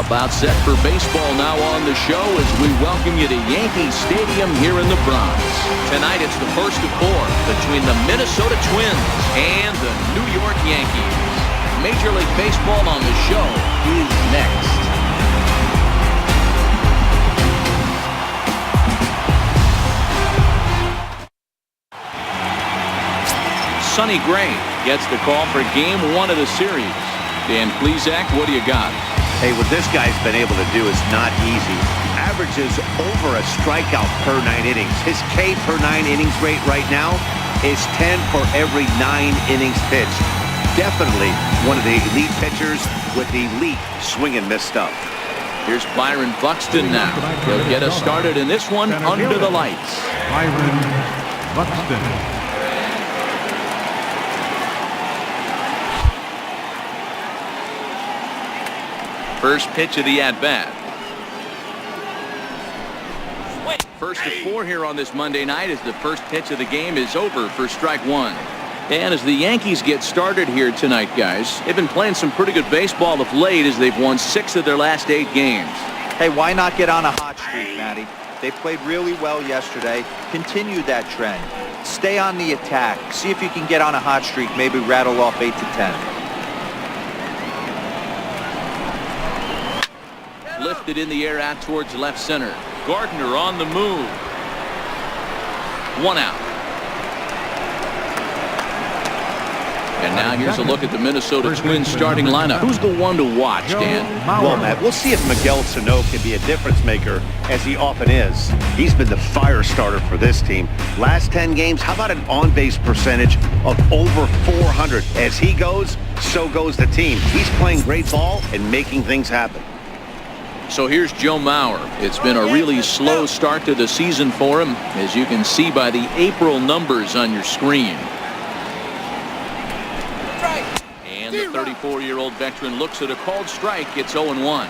About set for baseball now on the show as we welcome you to Yankee Stadium here in the Bronx. Tonight it's the first of four between the Minnesota Twins and the New York Yankees. Major League Baseball on the show is next. Sonny Gray gets the call for game one of the series. Dan Plesac, what do you got? Hey, what this guy's been able to do is not easy. Averages over a strikeout per 9 innings. His K per 9 innings rate right now is 10 for every 9 innings pitched. Definitely one of the elite pitchers with elite swing and miss stuff. Here's Byron Buxton now. He'll get us started in this one under the lights. Byron Buxton. First pitch of the at-bat. First of four here on this Monday night as the first pitch of the game is over for strike one. And as the Yankees get started here tonight, guys, they've been playing some pretty good baseball of late as they've won 6 of their last 8 games. Hey, why not get on a hot streak, Matty? They played really well yesterday. Continue that trend. Stay on the attack. See if you can get on a hot streak, maybe rattle off 8 to 10. Lifted in the air out towards left center. Gardner on the move. 1 out. And now here's a look at the Minnesota Twins starting lineup. Who's the one to watch, Dan? Well, Matt, we'll see if Miguel Sano can be a difference maker, as he often is. He's been the fire starter for this team. Last 10 games, how about an on-base percentage of over 400? As he goes, so goes the team. He's playing great ball and making things happen. So here's Joe Mauer. It's been a really slow start to the season for him, as you can see by the April numbers on your screen. And the 34-year-old veteran looks at a called strike. It's 0-1.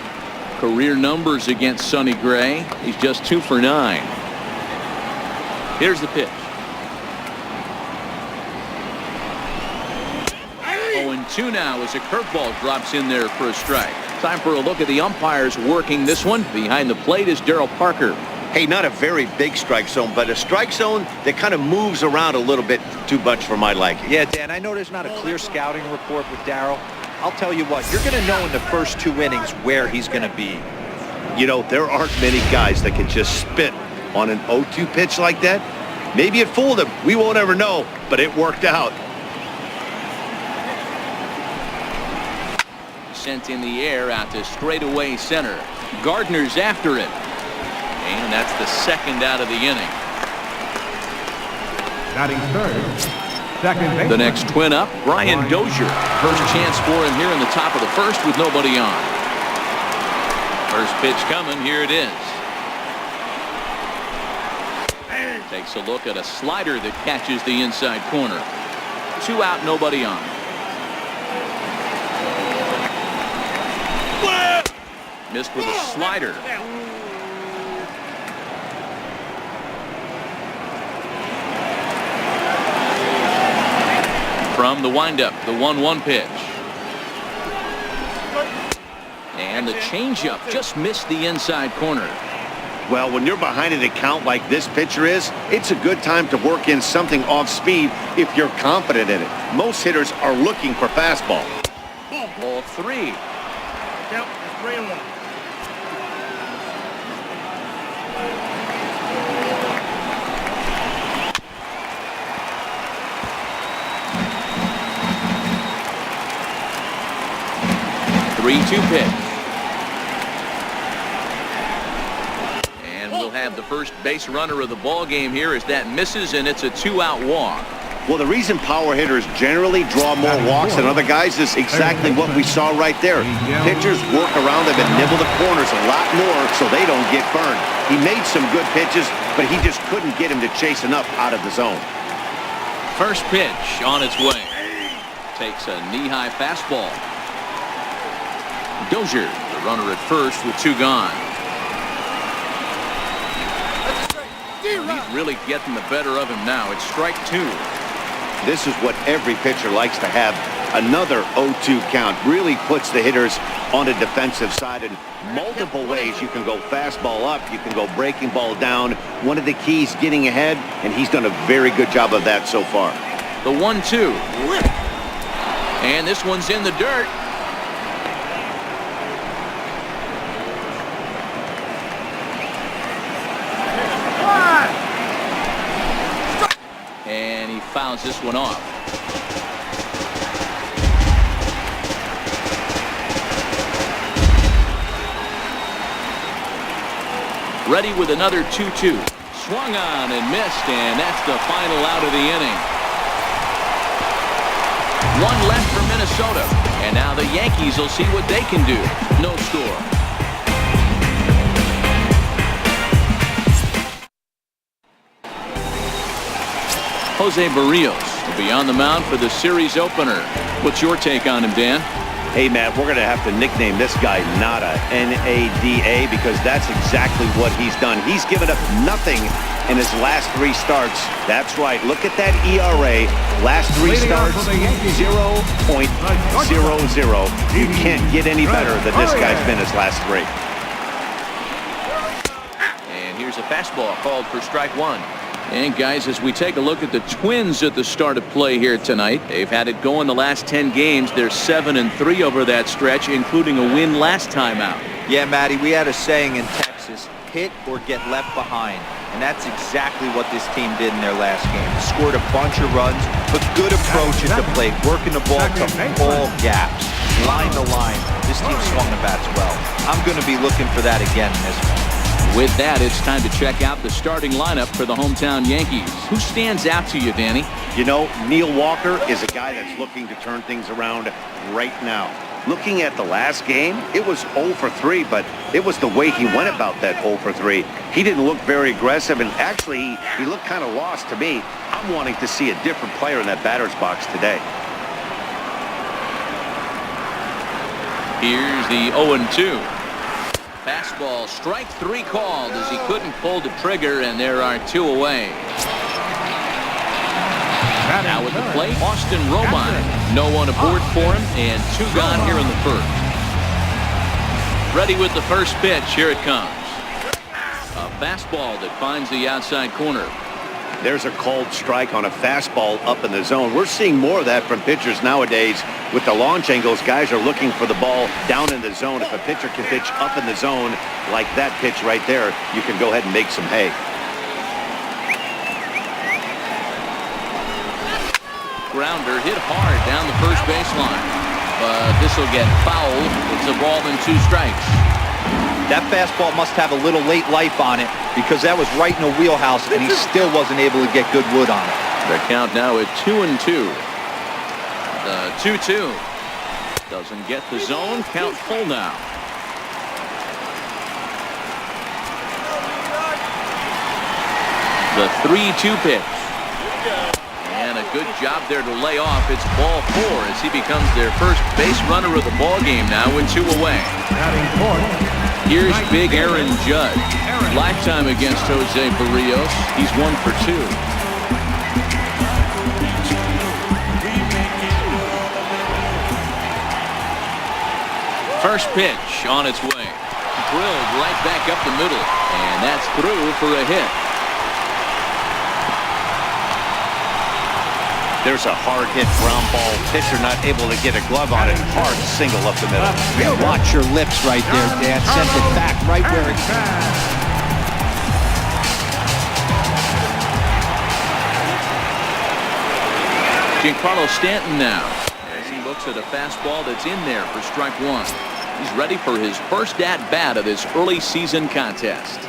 Career numbers against Sonny Gray. He's just 2 for 9. Here's the pitch. 0-2 now as a curveball drops in there for a strike. Time for a look at the umpires working this one. Behind the plate is Darryl Parker. Hey, not a very big strike zone, but a strike zone that kind of moves around a little bit too much for my liking. Yeah, Dan, I know there's not a clear scouting report with Darryl. I'll tell you what, you're going to know in the first 2 innings where he's going to be. You know, there aren't many guys that can just spit on an 0-2 pitch like that. Maybe it fooled him. We won't ever know, but it worked out. Sent in the air out to straightaway center. Gardner's after it. And that's the second out of the inning. Batting third, second baseman. The next twin up, Brian Dozier. First chance for him here in the top of the first with nobody on. First pitch coming. Here it is. Takes a look at a slider that catches the inside corner. 2 out, nobody on. Missed with a slider. From the windup, the 1-1 pitch. And the changeup just missed the inside corner. Well, when you're behind an account like this pitcher is, it's a good time to work in something off speed if you're confident in it. Most hitters are looking for fastball. Ball 3. Yep, 3-1. pitch. And we'll have the first base runner of the ball game here as that misses, and it's a 2-out walk. Well, the reason power hitters generally draw more walks than other guys is exactly what we saw right there. Pitchers work around them and nibble the corners a lot more so they don't get burned. He made some good pitches, but he just couldn't get him to chase enough out of the zone. First pitch on its way. Takes a knee-high fastball. Dozier, the runner at first with 2 gone. He's really getting the better of him now. It's strike 2. This is what every pitcher likes to have, Another 0-2 count really puts the hitters on the defensive side in multiple ways. You can go fastball up, you can go breaking ball down. One of the keys, getting ahead, and he's done a very good job of that so far. The 1-2. And this one's in the dirt. And he fouls this one off. Ready with another 2-2. Swung on and missed, and that's the final out of the inning. One left for Minnesota, and now the Yankees will see what they can do. No score. Jose Barrios will be on the mound for the series opener. What's your take on him, Dan? Hey, Matt, we're going to have to nickname this guy Nada, N-A-D-A, because that's exactly what he's done. He's given up nothing in his last 3 starts. That's right. Look at that ERA. Last 3 starts, 0.00. You can't get any better than this guy's been his last 3. And here's a fastball called for strike 1. And guys, as we take a look at the Twins at the start of play here tonight, they've had it going the last 10 games. They're 7-3 over that stretch, including a win last time out. Yeah, Matty, we had a saying in Texas, hit or get left behind. And that's exactly what this team did in their last game. Scored a bunch of runs, but good approach at the plate, working the ball to all gaps, line to line. This team swung the bats well. I'm going to be looking for that again in this one. With that, it's time to check out the starting lineup for the hometown Yankees. Who stands out to you, Danny? You know, Neil Walker is a guy that's looking to turn things around right now. Looking at the last game, it was 0 for 3, but it was the way he went about that 0 for 3. He didn't look very aggressive, and actually, he looked kind of lost to me. I'm wanting to see a different player in that batter's box today. Here's the 0-2. Fastball, strike 3 called as he couldn't pull the trigger, and there are 2 away. Now with the plate, Austin Romine. No one aboard for him, and 2 gone here in the first. Ready with the first pitch. Here it comes. A fastball that finds the outside corner. There's a called strike on a fastball up in the zone. We're seeing more of that from pitchers nowadays. With the launch angles, guys are looking for the ball down in the zone. If a pitcher can pitch up in the zone like that pitch right there, you can go ahead and make some hay. Grounder hit hard down the first baseline, but this will get fouled. It's a ball and 2 strikes. That fastball must have a little late life on it because that was right in the wheelhouse, and he still wasn't able to get good wood on it. The count now at 2-2. The 2-2 doesn't get the zone. Count full now. The 3-2 pitch. And a good job there to lay off. It's ball 4 as he becomes their first base runner of the ball game now with 2 away. Here's big Aaron Judge. Lifetime against Jose Barrios. He's 1 for 2. First pitch on its way. Drilled right back up the middle. And that's through for a hit. There's a hard hit ground ball. Pitcher not able to get a glove on it. Hard single up the middle. Yeah, watch your lips right there, Dan. Sent it back right where it came. Giancarlo Stanton now as he looks at a fastball that's in there for strike 1. He's ready for his first at-bat of this early season contest.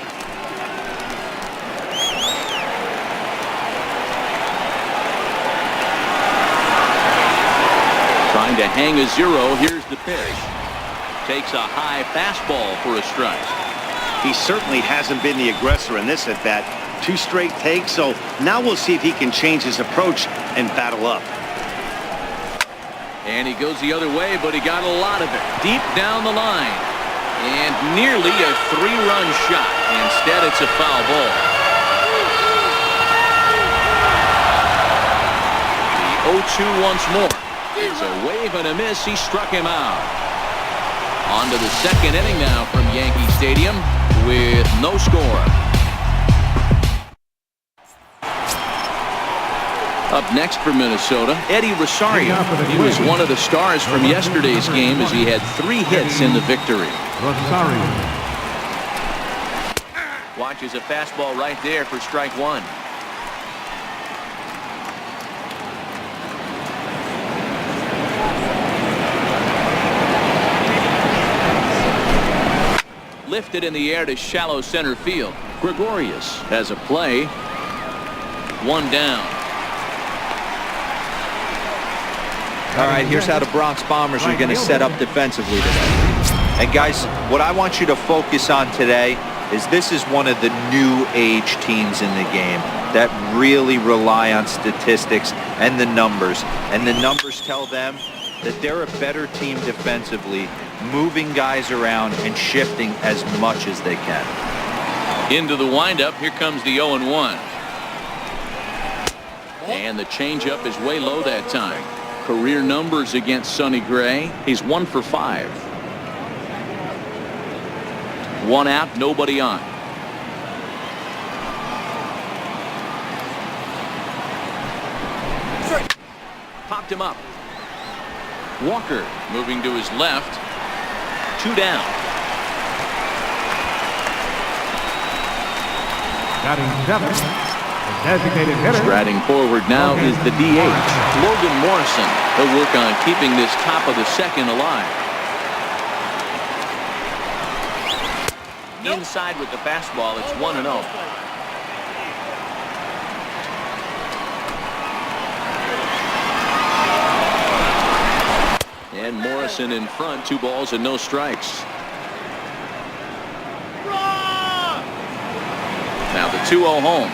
Trying to hang a 0. Here's the pitch. Takes a high fastball for a strike. He certainly hasn't been the aggressor in this at-bat. 2 straight takes, so now we'll see if he can change his approach and battle up. And he goes the other way, but he got a lot of it. Deep down the line. And nearly a 3-run shot. Instead, it's a foul ball. The 0-2 once more. It's a wave and a miss. He struck him out. On to the second inning now from Yankee Stadium with no score. Up next for Minnesota, Eddie Rosario. He was one of the stars from yesterday's game as he had 3 hits in the victory. Rosario. Watches a fastball right there for strike 1. Lifted in the air to shallow center field. Gregorius has a play. 1 down. All right, here's how the Bronx Bombers are going to set up defensively today. And guys, what I want you to focus on today is this is one of the new age teams in the game that really rely on statistics and the numbers. And the numbers tell them that they're a better team defensively, moving guys around and shifting as much as they can. Into the windup, here comes the 0-1. And the changeup is way low that time. Career numbers against Sonny Gray. He's 1 for 5. 1 out, nobody on. Popped him up. Walker moving to his left. 2 down. Batting 7. Designated hitter. Striding forward now is the DH, Logan Morrison. He'll work on keeping this top of the second alive. Inside with the fastball, it's 1-0. And Morrison in front, 2 balls and no strikes. Now the 2-0 home.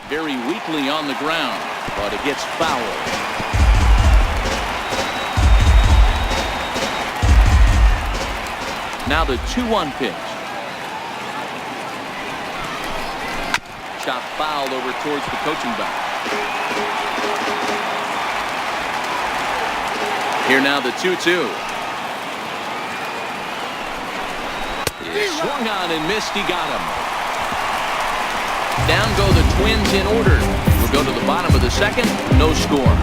Very weakly on the ground, but it gets fouled. Now the 2-1 pitch. Shot fouled over towards the coaching box. Here now the 2-2. He swung on and missed. He got him. Down go the Twins in order. We'll go to the bottom of the second. No score.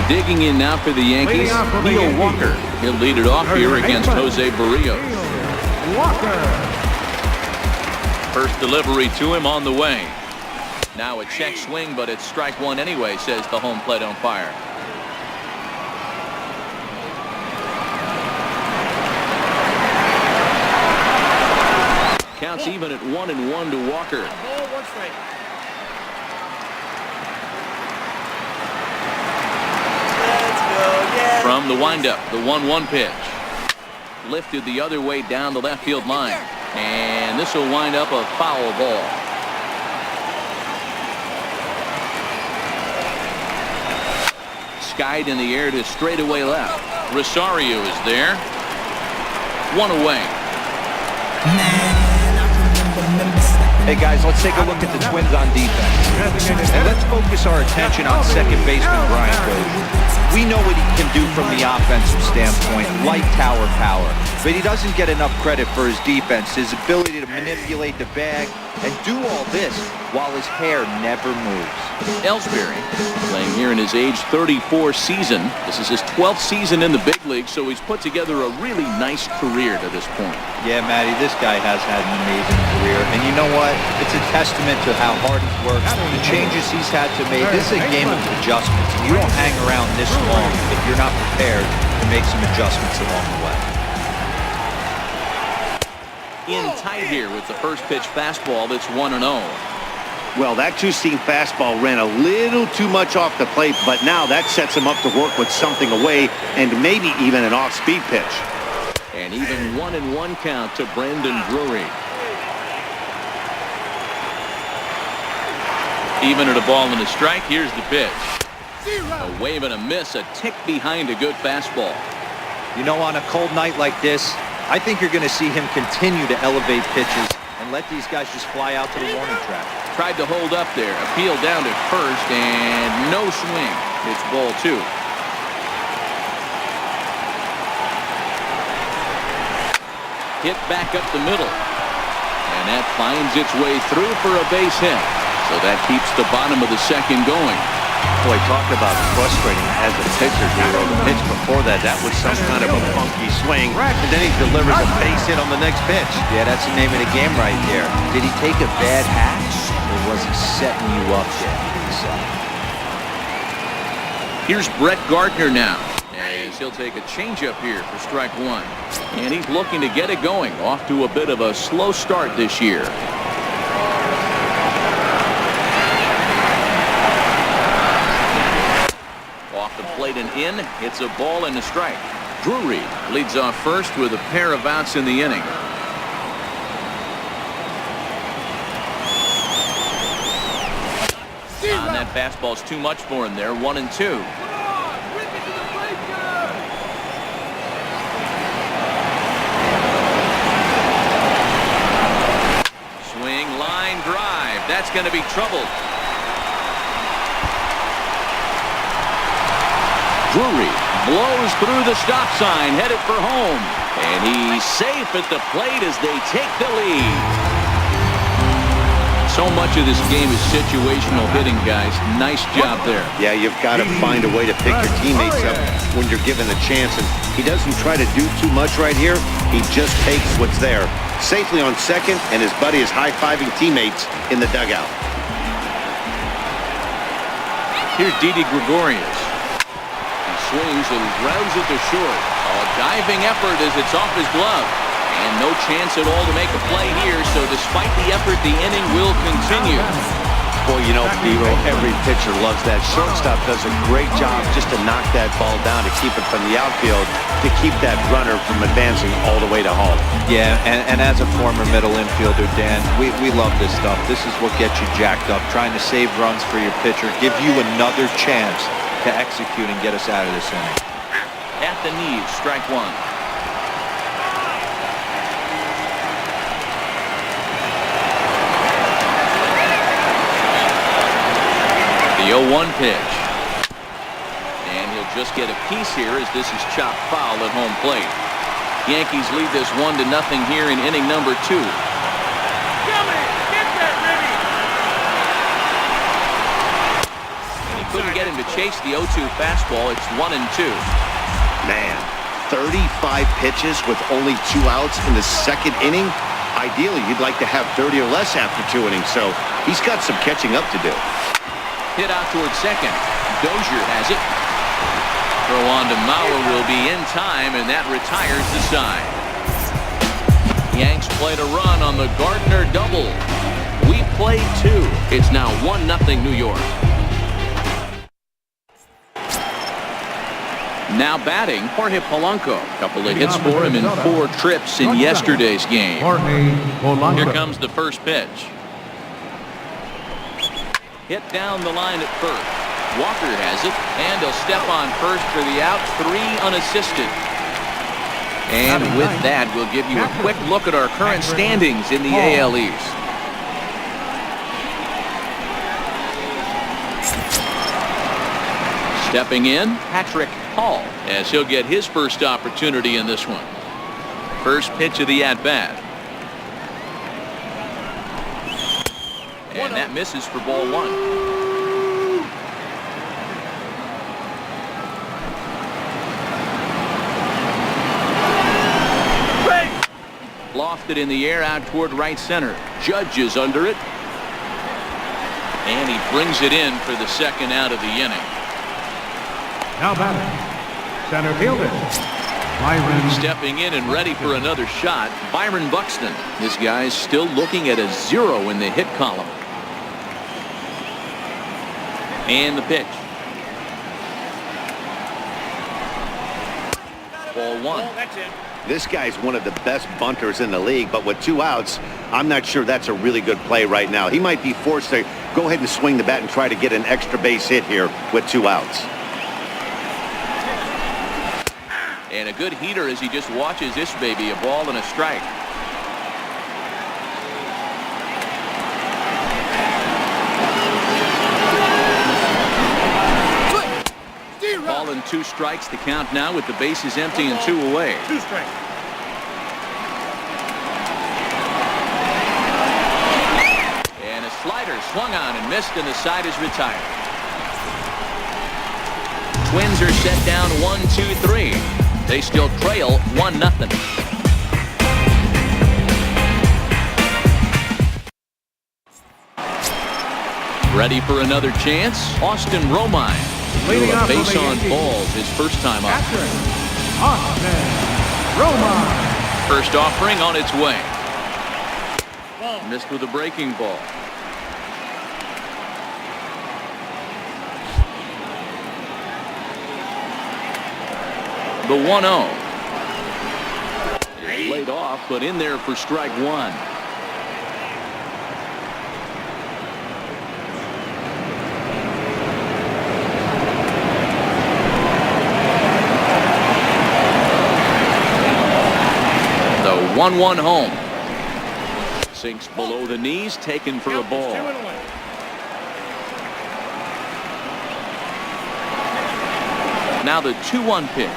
Digging in now for the Yankees, Neil Walker. He'll lead it off here against Jose Barrios. Walker. First delivery to him on the way. Now a check swing, but it's strike 1 anyway, says the home plate umpire. Counts even at 1-1 to Walker. From the windup, the 1-1 pitch. Lifted the other way down the left field line. And this will wind up a foul ball. Skied in the air to straightaway left. Rosario is there. 1 away. Hey guys, let's take a look at the Twins on defense. And let's focus our attention on second baseman Brian Dozier. We know what he can do from the offensive standpoint, light tower power. But he doesn't get enough credit for his defense, his ability to manipulate the bag and do all this while his hair never moves. Ellsbury playing here in his age 34 season. This is his 12th season in the big league, so he's put together a really nice career to this point. Yeah, Matty, this guy has had an amazing career. And you know what? It's a testament to how hard he's worked, the changes he's had to make. This is a game of adjustments. You don't hang around this long if you're not prepared to make some adjustments along the way. In tight here with the first pitch fastball that's 1-0. Well, that 2-seam fastball ran a little too much off the plate, but now that sets him up to work with something away and maybe even an off-speed pitch. And even 1-1 count to Brandon Drury. Even at a ball and a strike, here's the pitch. A wave and a miss, a tick behind a good fastball. You know, on a cold night like this, I think you're going to see him continue to elevate pitches and let these guys just fly out to the warning track. Tried to hold up there. Appeal down at first, and no swing. It's ball 2. Hit back up the middle. And that finds its way through for a base hit. So that keeps the bottom of the second going. Boy, talk about frustrating as a pitcher, Hero. The pitch before that was some kind of a funky swing. And then he delivers a base hit on the next pitch. Yeah, that's the name of the game right there. Did he take a bad hack, or was he setting you up there? Here's Brett Gardner now. As he'll take a changeup here for strike 1. And he's looking to get it going. Off to a bit of a slow start this year. Off the plate and in. It's a ball and a strike. Drury leads off first with a pair of outs in the inning. That fastball's too much for him there. 1-2. Swing, line drive. That's going to be troubled. Drury blows through the stop sign, headed for home. And he's safe at the plate as they take the lead. So much of this game is situational hitting, guys. Nice job there. Yeah, you've got to find a way to pick your teammates up when you're given a chance. And he doesn't try to do too much right here. He just takes what's there. Safely on second, and his buddy is high-fiving teammates in the dugout. Here's Didi Gregorius. He swings and grounds it to short. A diving effort as it's off his glove. And no chance at all to make a play here, so despite the effort, the inning will continue. Boy, you know, Hero, every pitcher loves that. Shortstop does a great job just to knock that ball down, to keep it from the outfield, to keep that runner from advancing all the way to home. Yeah, and as a former middle infielder, Dan, we love this stuff. This is what gets you jacked up, trying to save runs for your pitcher, give you another chance to execute and get us out of this inning. At the knees, strike 1. The 0-1 pitch. And he'll just get a piece here as this is chopped foul at home plate. Yankees lead this 1-0 here in inning number 2. And he couldn't get him to chase the 0-2 fastball. It's 1-2. Man, 35 pitches with only 2 outs in the second inning. Ideally, you'd like to have 30 or less after 2 innings, so he's got some catching up to do. Hit out towards second. Dozier has it. Throw on to Mauer will be in time, and that retires the side. Yanks played a run on the Gardner double. We played 2. It's now 1-0 New York. Now batting, Jorge Polanco. A couple of hits for him in 4 trips in yesterday's game. Here comes the first pitch. Hit down the line at first. Walker has it, and he'll step on first for the out. 3 unassisted. And with that, we'll give you a quick look at our current standings in the AL East. Stepping in, Patrick Hall, as he'll get his first opportunity in this one. First pitch of the at-bat. And that misses for ball 1. Lofted in the air out toward right center. Judge is under it. And he brings it in for the second out of the inning. Now batting, center fielder, Byron. Stepping in and ready for another shot, Byron Buxton. This guy's still looking at a 0 in the hit column. And the pitch. Ball 1. This guy's one of the best bunters in the league, but with 2 outs, I'm not sure that's a really good play right now. He might be forced to go ahead and swing the bat and try to get an extra base hit here with 2 outs. And a good heater as he just watches this baby, a ball and a strike. Ball and 2 strikes to count now with the bases empty and 2 away. 2 strikes. And a slider swung on and missed, and the side is retired. Twins are set down 1-2-3. They still trail 1-0. Ready for another chance? Austin Romine. Leading A off for base the on Yankees. balls his first time up. Catcher, Austin Romine. First offering on its way. Missed with a breaking ball. The 1-0 is laid off, but in there for strike 1. The 1-1 home. Sinks below the knees, taken for a ball. 2-1. Now the 2-1 pitch.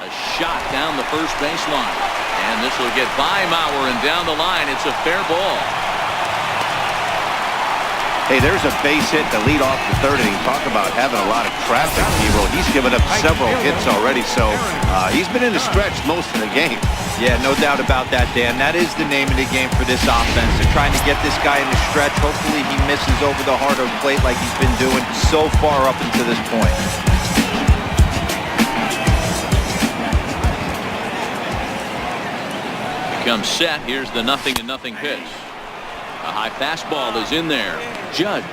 A shot down the first baseline. And this will get by Mauer, and down the line, it's a fair ball. Hey, there's a base hit to lead off the 3rd inning. Talk about having a lot of traffic, Hero. He's given up several hits already, so he's been in the stretch most of the game. Yeah, no doubt about that, Dan. That is the name of the game for this offense. They're trying to get this guy in the stretch. Hopefully he misses over the heart of the plate like he's been doing so far up until this point. Comes set. Here's the 0-0 pitch. A high fastball is in there. Judge,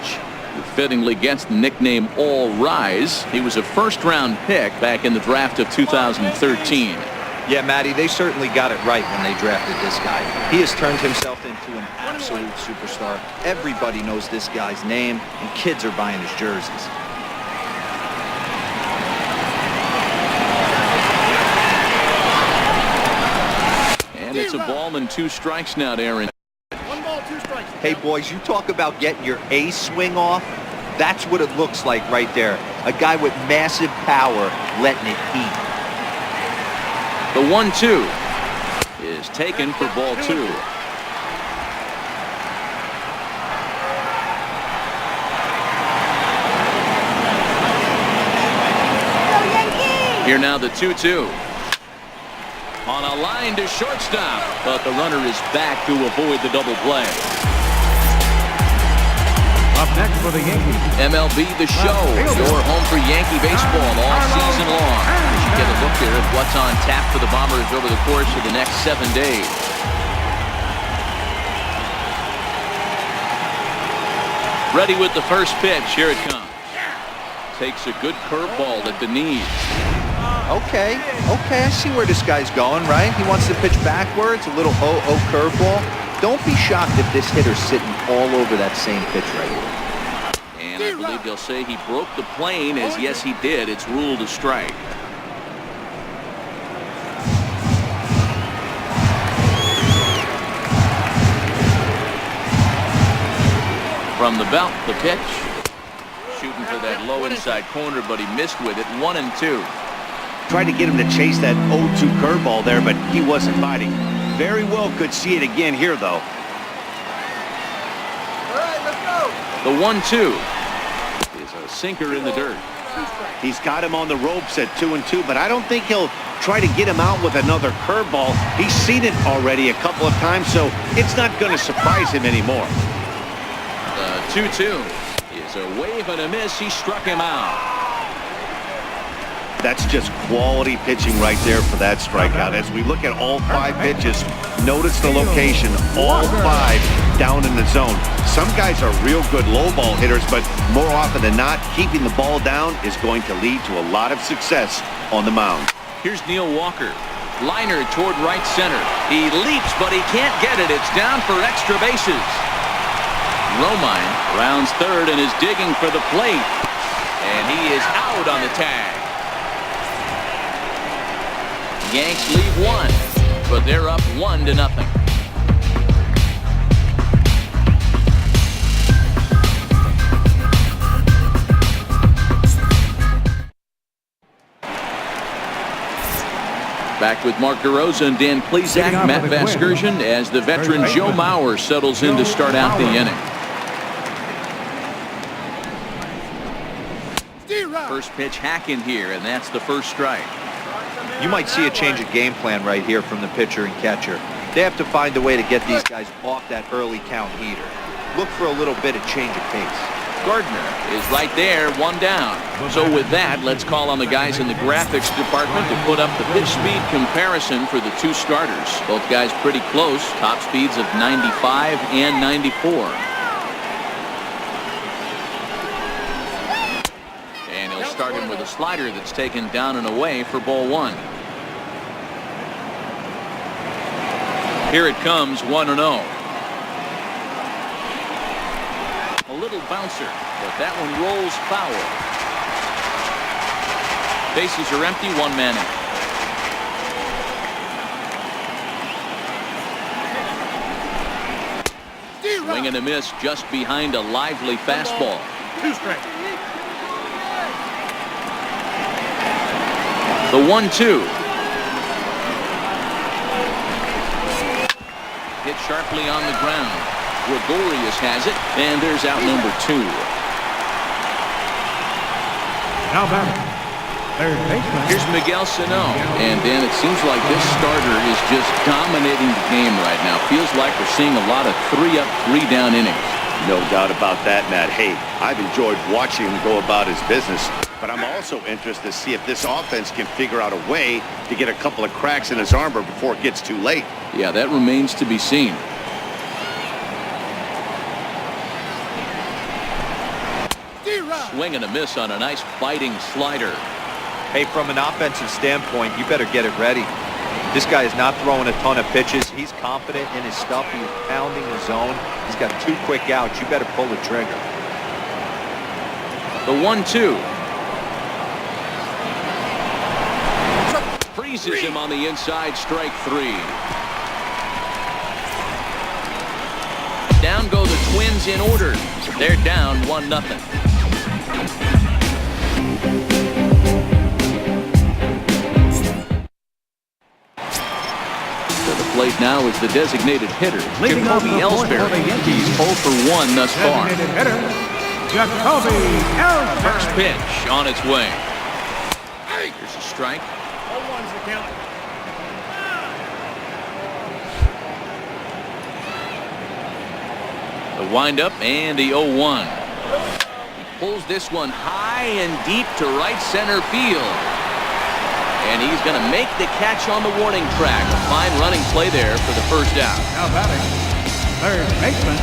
who fittingly gets the nickname All Rise. He was a first-round pick back in the draft of 2013. Yeah, Matty, they certainly got it right when they drafted this guy. He has turned himself into an absolute superstar. Everybody knows this guy's name, and kids are buying his jerseys. And it's a ball and 2 strikes now to Aaron. 1 ball, 2 strikes. Hey, boys, you talk about getting your ace swing off. That's what it looks like right there. A guy with massive power letting it eat. The 1-2 is taken for ball 2. Here now the 2-2. On a line to shortstop, but the runner is back to avoid the double play. Up next for the Yankees. MLB The Show, your home for Yankee baseball all season long. We should get a look here at what's on tap for the Bombers over the course of the next 7 days. Ready with the first pitch. Here it comes. Takes a good curveball at the knees. Okay, I see where this guy's going, right? He wants to pitch backwards, a little 0-0 curveball. Don't be shocked if this hitter's sitting all over that same pitch right here. And I believe they'll say he broke the plane, as yes he did. It's ruled a strike. From the belt, the pitch. Shooting for that low inside corner, but he missed with it. 1-2. Tried to get him to chase that 0-2 curveball there, but he wasn't biting. Very well could see it again here, though. All right, let's go. The 1-2 is a sinker in the dirt. He's got him on the ropes at 2-2, but I don't think he'll try to get him out with another curveball. He's seen it already a couple of times, so it's not going to surprise him anymore. The 2-2 is a wave and a miss. He struck him out. That's just quality pitching right there for that strikeout. As we look at all 5 pitches, notice the location, all 5 down in the zone. Some guys are real good low ball hitters, but more often than not, keeping the ball down is going to lead to a lot of success on the mound. Here's Neil Walker. Liner toward right center. He leaps, but he can't get it. It's down for extra bases. Romine rounds third and is digging for the plate. And he is out on the tag. Yanks leave one, but they're up 1-0. Back with Mark DeRosa and Dan Plesac, Matt Vasgersian, as the veteran Joe Mauer settles in to start out the inning. First pitch hack in here, and that's the first strike. You might see a change of game plan right here from the pitcher and catcher. They have to find a way to get these guys off that early count heater. Look for a little bit of change of pace. Gardner is right there, 1 down. So with that, let's call on the guys in the graphics department to put up the pitch speed comparison for the two starters. Both guys pretty close, top speeds of 95 and 94. And he'll start him with a slider that's taken down and away for ball 1. Here it comes, 1-0. A little bouncer, but that one rolls foul. Bases are empty, 1 man in. Swing and a miss just behind a lively fastball. 2 strikes. The 1-2. Hit sharply on the ground. Gregorius has it, and there's out number 2. Now batting, third baseman. Here's Miguel Sano, and then it seems like this starter is just dominating the game right now. Feels like we're seeing a lot of 3-up, 3-down innings. No doubt about that, Matt. Hey, I've enjoyed watching him go about his business, but I'm also interested to see if this offense can figure out a way to get a couple of cracks in his armor before it gets too late. Yeah, that remains to be seen. Swing and a miss on a nice biting slider. Hey, from an offensive standpoint, you better get it ready. This guy is not throwing a ton of pitches. He's confident in his stuff. He's pounding the zone. He's got 2 quick outs. You better pull the trigger. The 1-2. Freezes him on the inside, strike 3. Down go the Twins in order. They're down 1-0. Plate now is the designated hitter, Jacoby Ellsbury. He's 0 for 1 thus far. Designated hitter, Jacoby Ellsbury. First pitch on its way. Here's a strike. 0-1's the count. The windup and the 0-1. He pulls this one high and deep to right center field. And he's going to make the catch on the warning track. A fine running play there for the first out. Now batting, third baseman,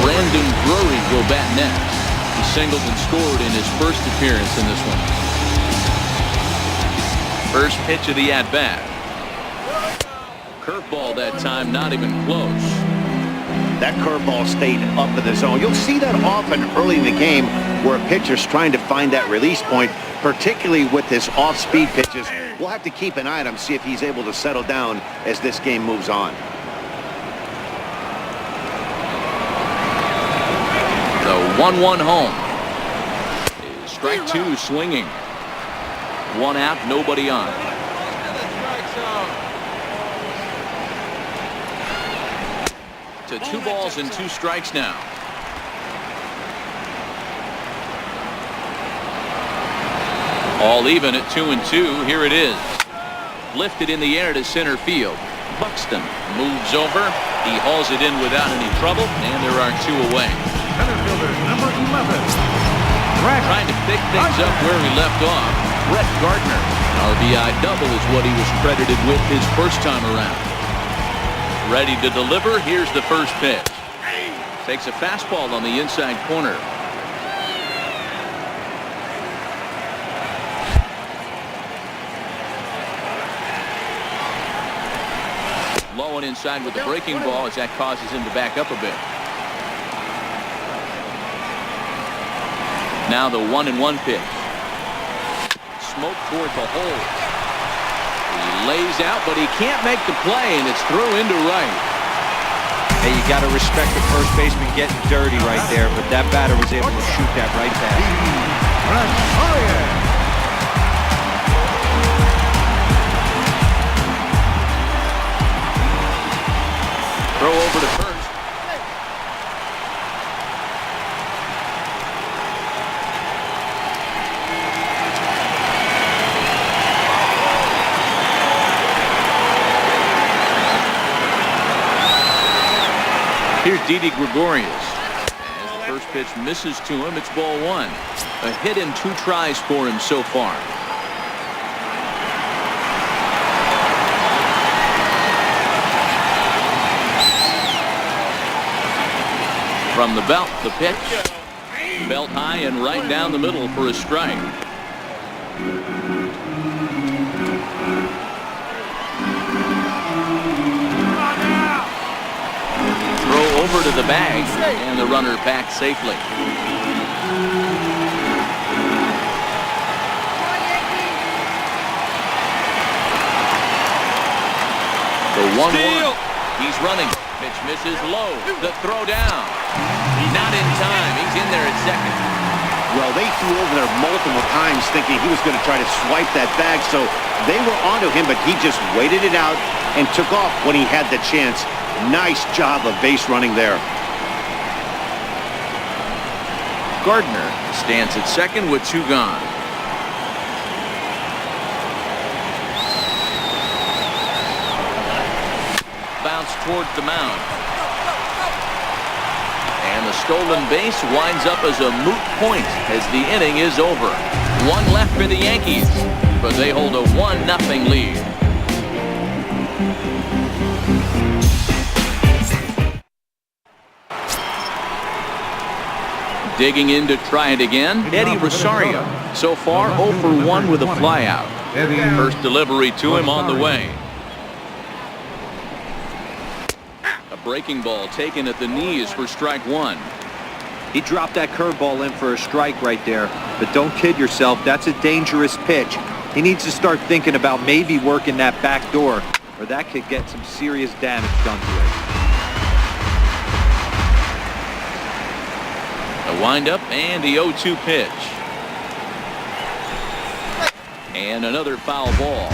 Brandon Drury will bat next. He singled and scored in his first appearance in this one. First pitch of the at-bat. Curveball that time, not even close. That curveball stayed up in the zone. You'll see that often early in the game where a pitcher's trying to find that release point, particularly with his off-speed pitches. We'll have to keep an eye on him, see if he's able to settle down as this game moves on. The 1-1 home. Strike 2 swinging. 1 out, nobody on. To 2 balls and 2 strikes now. All even at 2-2. Here it is. Lifted in the air to center field. Buxton moves over. He hauls it in without any trouble, and there are 2 away. center fielder, number 11. Trying to pick things up where he left off. Brett Gardner. An RBI double is what he was credited with his first time around. Ready to deliver. Here's the first pitch. Takes a fastball on the inside corner. Low and inside with the breaking ball as that causes him to back up a bit. Now the 1-1 pitch. Smoke toward the hole. He lays out, but he can't make the play, and it's through into right. Hey, you got to respect the first baseman getting dirty right there, but that batter was able to shoot that right past. Throw over to first. Here's Didi Gregorius. As the first pitch misses to him, it's ball one. A hit in 2 tries for him so far. From the belt, the pitch. Belt high and right down the middle for a strike. Throw over to the bag, and the runner back safely. The 1-1. He's running. Pitch misses low. The throw down. Not in time. He's in there at second. Well, they threw over there multiple times thinking he was going to try to swipe that bag, so they were onto him, but he just waited it out and took off when he had the chance. Nice job of base running there. Gardner stands at second with 2 gone. Bounce towards the mound. And the stolen base winds up as a moot point as the inning is over. 1 left for the Yankees, but they hold a 1-0 lead. Digging in to try it again, Eddie Rosario. So far 0 for 1 with a flyout. First delivery to him on the way. A breaking ball taken at the knees for strike 1. He dropped that curveball in for a strike right there. But don't kid yourself, that's a dangerous pitch. He needs to start thinking about maybe working that back door, or that could get some serious damage done to it. A windup and the 0-2 pitch. And another foul ball.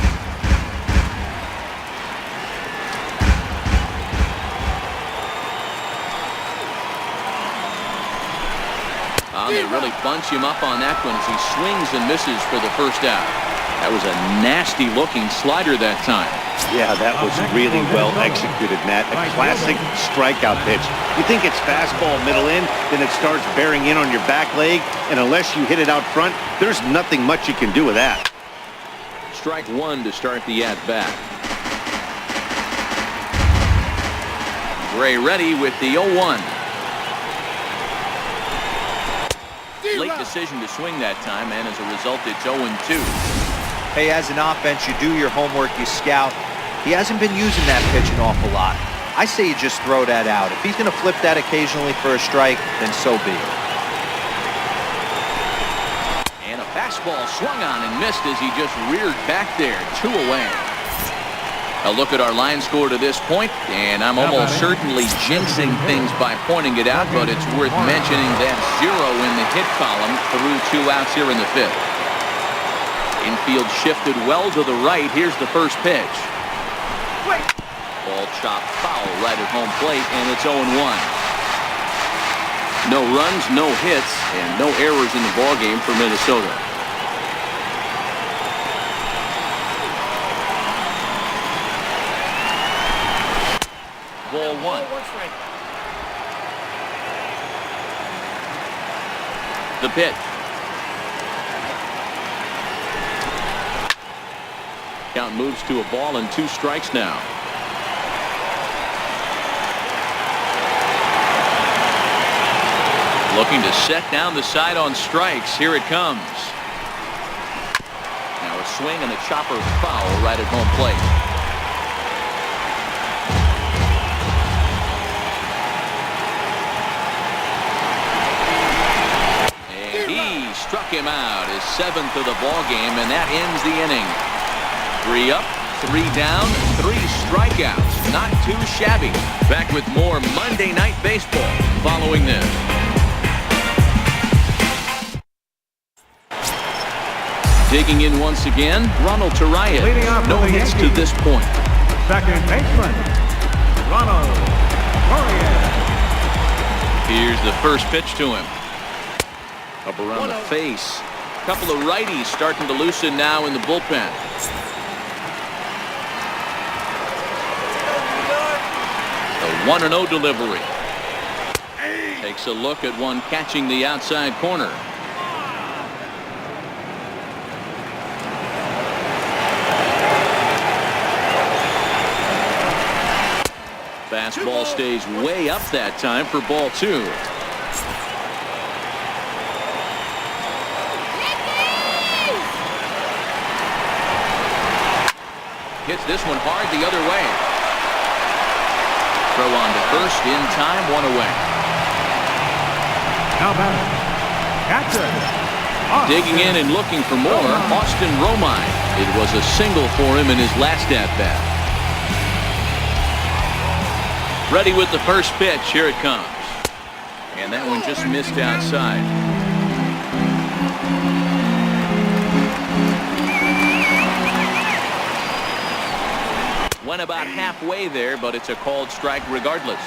They really bunch him up on that one as he swings and misses for the first out. That was a nasty looking slider that time. Yeah, that was really well executed, Matt. A classic strikeout pitch. You think it's fastball middle in, then it starts bearing in on your back leg, and unless you hit it out front, there's nothing much you can do with that. Strike 1 to start the at-bat. Gray ready with the 0-1. Late decision to swing that time, and as a result, it's 0-2. Hey, as an offense, you do your homework, you scout. He hasn't been using that pitch an awful lot. I say you just throw that out. If he's going to flip that occasionally for a strike, then so be it. And a fastball swung on and missed as he just reared back there. 2 away. A look at our line score to this point, and I'm almost certainly jinxing things by pointing it out, but it's worth mentioning that 0 in the hit column through 2 outs here in the 5th. Infield shifted well to the right. Here's the first pitch. Ball chopped foul right at home plate, and it's 0-1. No runs, no hits, and no errors in the ballgame for Minnesota. Ball 1. The pitch. Count moves to a ball and 2 strikes now. Looking to set down the side on strikes. Here it comes. Now a swing and a chopper foul right at home plate. Struck him out, his 7th of the ball game, and that ends the inning. 3 up, 3 down, 3 strikeouts. Not too shabby. Back with more Monday Night Baseball following this. Digging in once again, Ronald Torreyes. No hits to this point. Second baseman, Ronald Torreyes. Here's the first pitch to him. Up around the face. Couple of righties starting to loosen now in the bullpen. The 1-0 delivery. Takes a look at one catching the outside corner. Fastball stays way up that time for ball 2. Hits this one hard the other way. Throw on to first in time, 1 away. Now back, catcher. Digging in and looking for more, Austin Romine. It was a single for him in his last at-bat. Ready with the first pitch. Here it comes. And that one just missed outside. Went about halfway there, but it's a called strike regardless.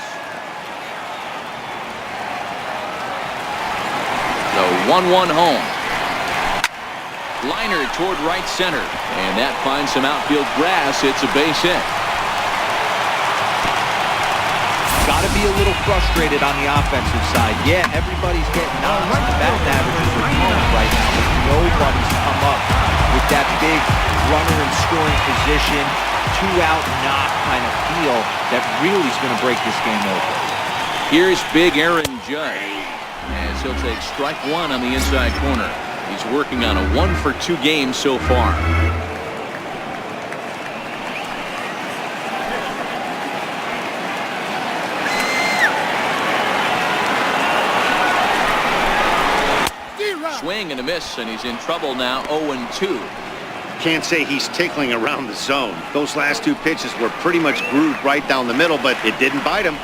The 1-1 home. Liner toward right center. And that finds some outfield grass. It's a base hit. Got to be a little frustrated on the offensive side. Yeah, everybody's getting knocks. The batting averages are falling right now, but nobody's come up with that big runner in scoring position, 2-out knock kind of feel that really is going to break this game open. Here's big Aaron Judge, as he'll take strike 1 on the inside corner. He's working on a 1-for-2 game so far. Swing and a miss, and he's in trouble now. 0-2. Can't say he's tickling around the zone. Those last 2 pitches were pretty much grooved right down the middle, but it didn't bite him.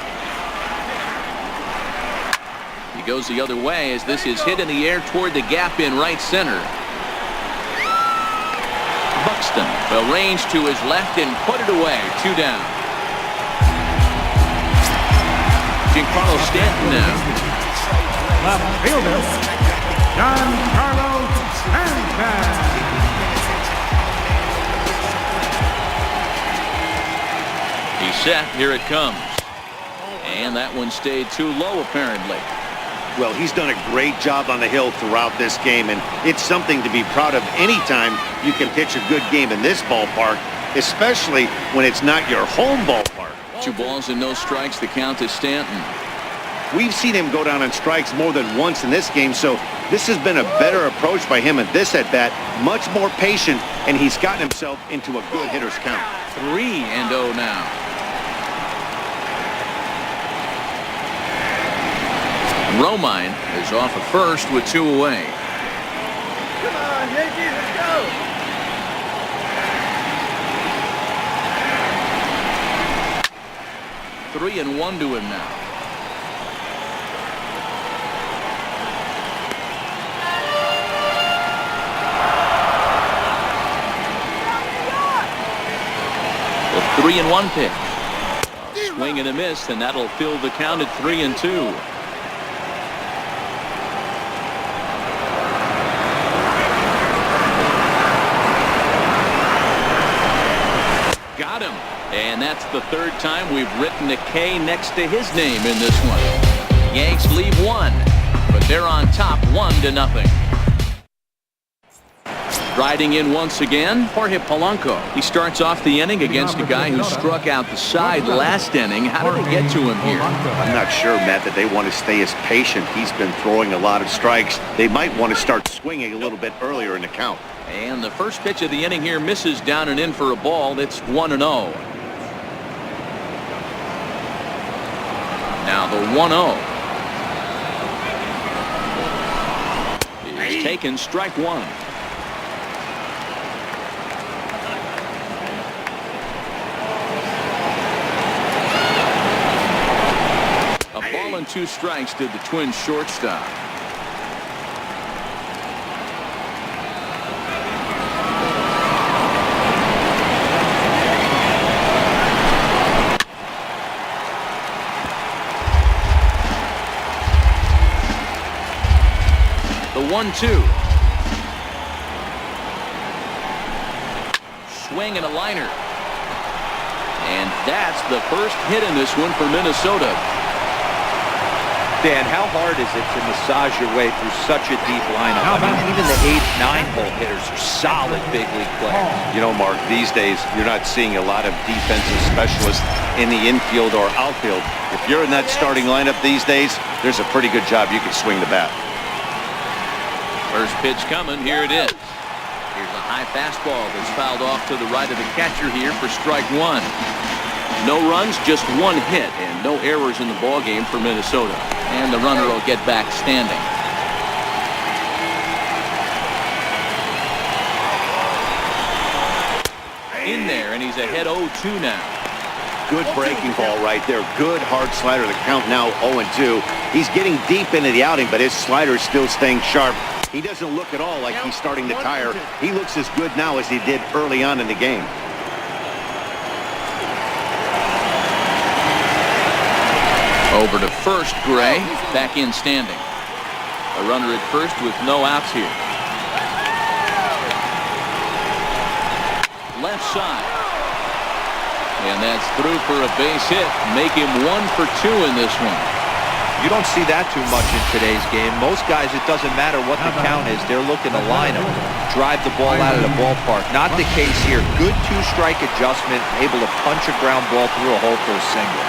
He goes the other way as this is hit in the air toward the gap in right center. Buxton will range to his left and put it away. 2 down. Giancarlo Stanton now. Left fielder, Giancarlo Stanton. He's set. Here it comes. And that one stayed too low, apparently. Well, he's done a great job on the hill throughout this game, and it's something to be proud of anytime you can pitch a good game in this ballpark, especially when it's not your home ballpark. 2 balls and no strikes. The count is Stanton. We've seen him go down on strikes more than once in this game, so this has been a better approach by him at this at-bat, much more patient, and he's gotten himself into a good hitter's count. 3-0 now. Romine is off of first with 2 away. Come on, Yankees, let's go. Three and 1 to him now. The 3-1 pitch. Swing and a miss, and that'll fill the count at 3-2. Got him. And that's the 3rd time we've written a K next to his name in this one. Yanks leave 1, but they're on top 1-0. Riding in once again, Jorge Polanco. He starts off the inning against a guy who struck out the side last inning. How did they get to him here? I'm not sure, Matt, that they want to stay as patient. He's been throwing a lot of strikes. They might want to start swinging a little bit earlier in the count. And the first pitch of the inning here misses down and in for a ball. That's 1-0. Now the 1-0 is taken, strike 1. and 2 strikes to the Twins shortstop. The 1-2. Swing and a liner. And that's the first hit in this one for Minnesota. Dan, how hard is it to massage your way through such a deep lineup? I mean, even the 8, 9-hole hitters are solid big league players. You know, Mark, these days you're not seeing a lot of defensive specialists in the infield or outfield. If you're in that starting lineup these days, there's a pretty good job you can swing the bat. First pitch coming. Here it is. Here's a high fastball that's fouled off to the right of the catcher here for strike 1. No runs, just 1 hit, and no errors in the ball game for Minnesota. And the runner will get back standing. In there, and he's ahead 0-2 now. Good breaking ball right there. Good hard slider. The count now 0-2. He's getting deep into the outing, but his slider is still staying sharp. He doesn't look at all like he's starting to tire. He looks as good now as he did early on in the game. Over to first, Gray. Back in standing. A runner at first with no outs here. Left side. And that's through for a base hit. Make him 1 for 2 in this one. You don't see that too much in today's game. Most guys, it doesn't matter what the count is. They're looking to line them, drive the ball out of the ballpark. Not the case here. Good 2-strike adjustment, able to punch a ground ball through a hole for a single.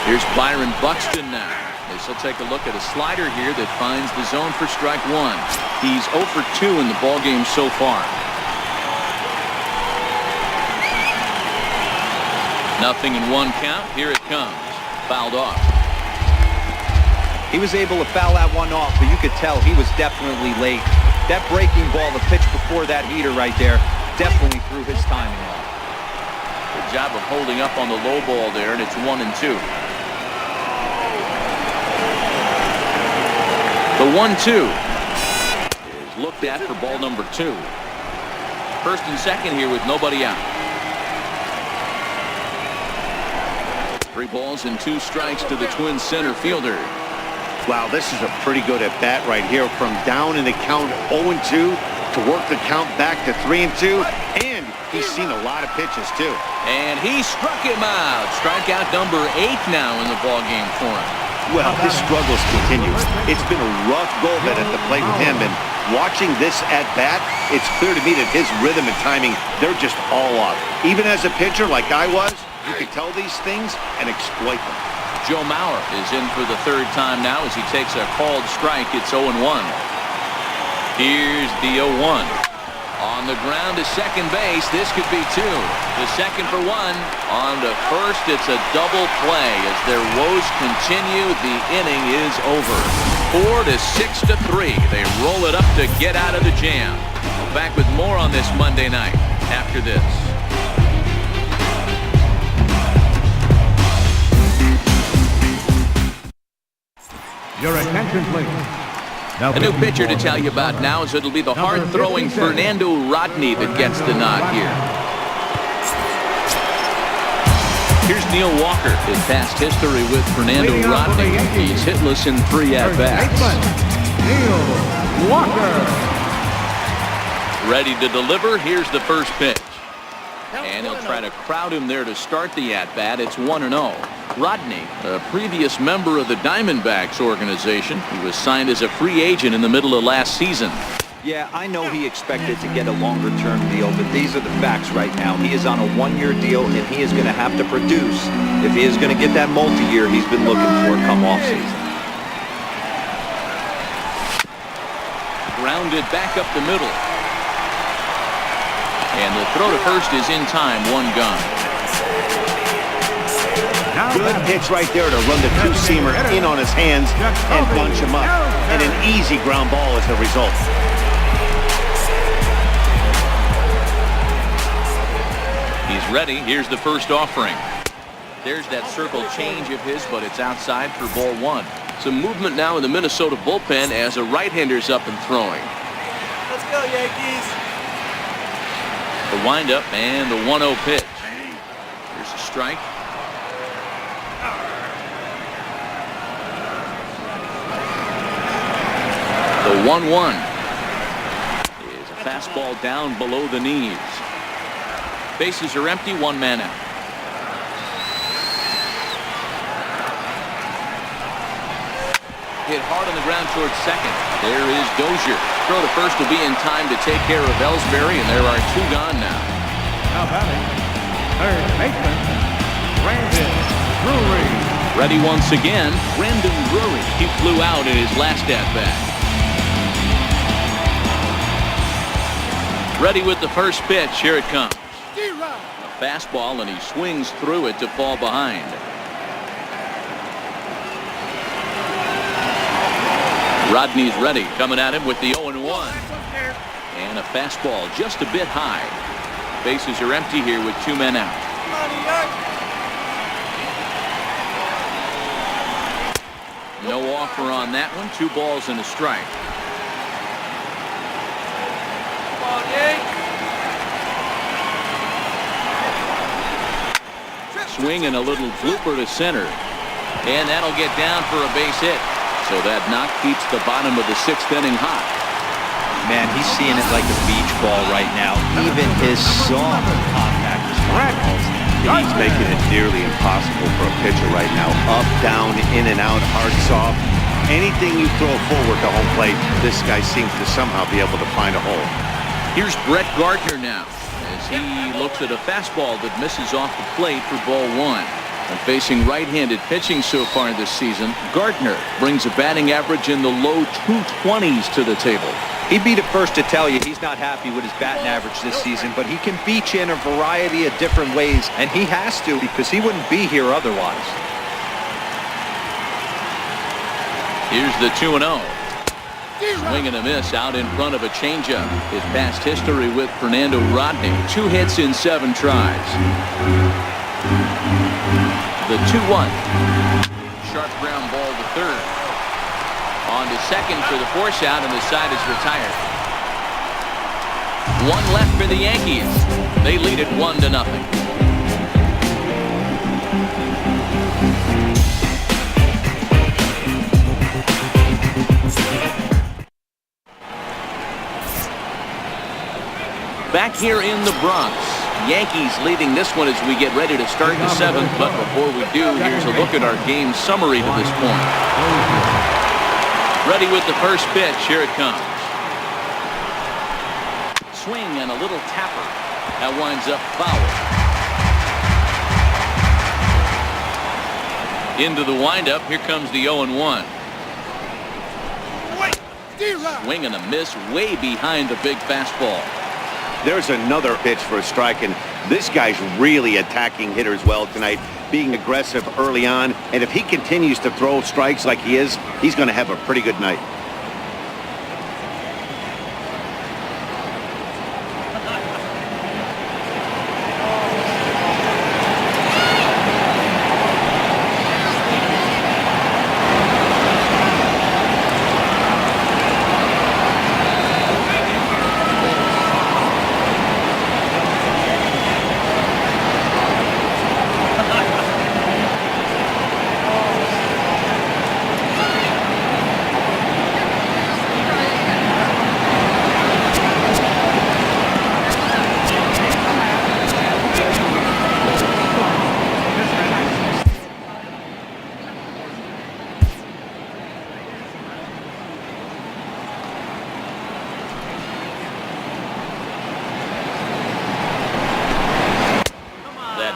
Here's Byron Buxton now. This will take a look at a slider here that finds the zone for strike 1. He's 0 for 2 in the ball game so far. Nothing in 1 count. Here it comes. Fouled off. He was able to foul that one off, but you could tell he was definitely late. That breaking ball, the pitch before that heater right there, definitely threw his timing off. Good job of holding up on the low ball there, and it's 1-2. The 1-2 is looked at for ball number 2. First and second here with nobody out. 3 balls and 2 strikes to the Twins center fielder. Wow, this is a pretty good at-bat right here. From down in the count 0-2 to work the count back to 3-2. And he's seen a lot of pitches, too. And he struck him out. Strikeout number 8 now in the ballgame for him. Well, his struggles continue. It's been a rough go of it at the plate with him. And watching this at-bat, it's clear to me that his rhythm and timing, they're just all off. Even as a pitcher like I was, you can tell these things and exploit them. Joe Mauer is in for the 3rd time now as he takes a called strike. It's 0-1. Here's the 0-1. On the ground to second base. This could be 2. The second for 1. On to first. It's a double play as their woes continue. The inning is over. 4-6-3. They roll it up to get out of the jam. We're back with more on this Monday night after this. Your attention, please. A new pitcher to tell you about now is it'll be the hard-throwing Fernando Rodney that gets the nod here. Here's Neil Walker. In past history with Fernando Rodney, he's hitless in 3 at-bats. Neil Walker. Ready to deliver. Here's the first pitch. And he'll try to crowd him there to start the at-bat. It's 1-0. Rodney, a previous member of the Diamondbacks organization, he was signed as a free agent in the middle of last season. Yeah, I know he expected to get a longer-term deal, but these are the facts right now. He is on a 1-year deal, and he is going to have to produce if he is going to get that multi-year he's been looking for come off-season. Grounded back up the middle. And the throw to first is in time. 1 gone. Good pitch right there to run the 2-seamer in on his hands and bunch him up. And an easy ground ball as the result. He's ready. Here's the first offering. There's that circle change of his, but it's outside for ball 1. Some movement now in the Minnesota bullpen as a right-hander's up and throwing. Let's go, Yankees. The windup and the 1-0 pitch. Here's a strike. The 1-1 is a fastball down below the knees. Bases are empty, one man out. Hit hard on the ground towards second. There is Dozier. Throw to first will be in time to take care of Ellsbury, and there are two gone now. Now batting, third baseman, Brandon Drury. Ready once again, Brandon Drury. He flew out in his last at-bat. Ready with the first pitch. Here it comes. A fastball, and he swings through it to fall behind. Rodney's ready, coming at him with the 0-1. And a fastball just a bit high. Bases are empty here with two men out. No offer on that one. 2 balls and a strike. Swing and a little blooper to center. And that'll get down for a base hit. So that knock keeps the bottom of the 6th inning hot. Man, he's seeing it like a beach ball right now. Even his soft contact is almost. He's making it nearly impossible for a pitcher right now. Up, down, in and out, hard, soft. Anything you throw forward to home plate, this guy seems to somehow be able to find a hole. Here's Brett Gardner now as he looks at a fastball that misses off the plate for ball 1. And facing right-handed pitching so far this season, Gardner brings a batting average in the low 220s to the table. He'd be the first to tell you he's not happy with his batting average this season, but he can beat you in a variety of different ways, and he has to because he wouldn't be here otherwise. Here's the 2-0. Swing and a miss out in front of a changeup. His past history with Fernando Rodney, 2 hits in 7 tries. The 2-1. Sharp ground ball to third. On to second for the force out, and the side is retired. 1 left for the Yankees. They lead it 1-0. Back here in the Bronx. Yankees leading this one as we get ready to start the 7th. But before we do, here's a look at our game summary to this point. Ready with the first pitch. Here it comes. Swing and a little tapper. That winds up foul. Into the windup. Here comes the 0-1. Swing and a miss way behind the big fastball. There's another pitch for a strike, and this guy's really attacking hitters well tonight, being aggressive early on. And if he continues to throw strikes like he is, he's going to have a pretty good night.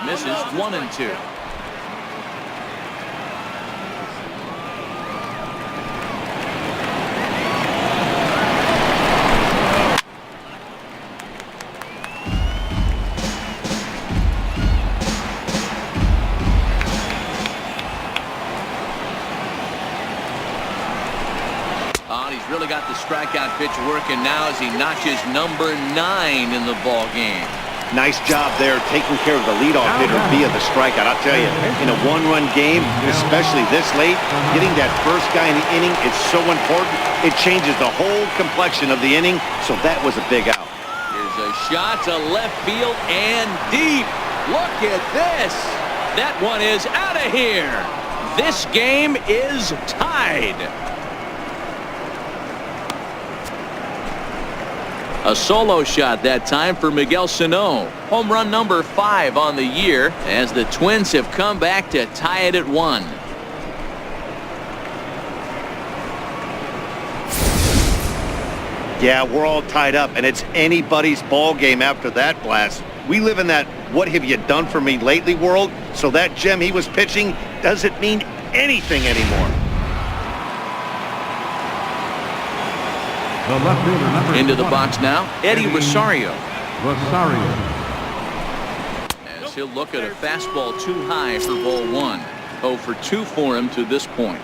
Misses 1-2. He's really got the strikeout pitch working now as he notches number 9 in the ball game. Nice job there taking care of the leadoff hitter via the strikeout. I'll tell you, in a one-run game, especially this late, getting that first guy in the inning is so important. It changes the whole complexion of the inning, so that was a big out. Here's a shot to left field and deep. Look at this. That one is out of here. This game is tied. A solo shot that time for Miguel Sano. Home run number 5 on the year as the Twins have come back to tie it at 1. Yeah, we're all tied up, and it's anybody's ball game after that blast. We live in that what have you done for me lately world, so that gem he was pitching doesn't mean anything anymore. The left fielder, number Into the 1, box now, Eddie Rosario. Rosario. As he'll look at a fastball too high for ball 1. 0 for 2 for him to this point.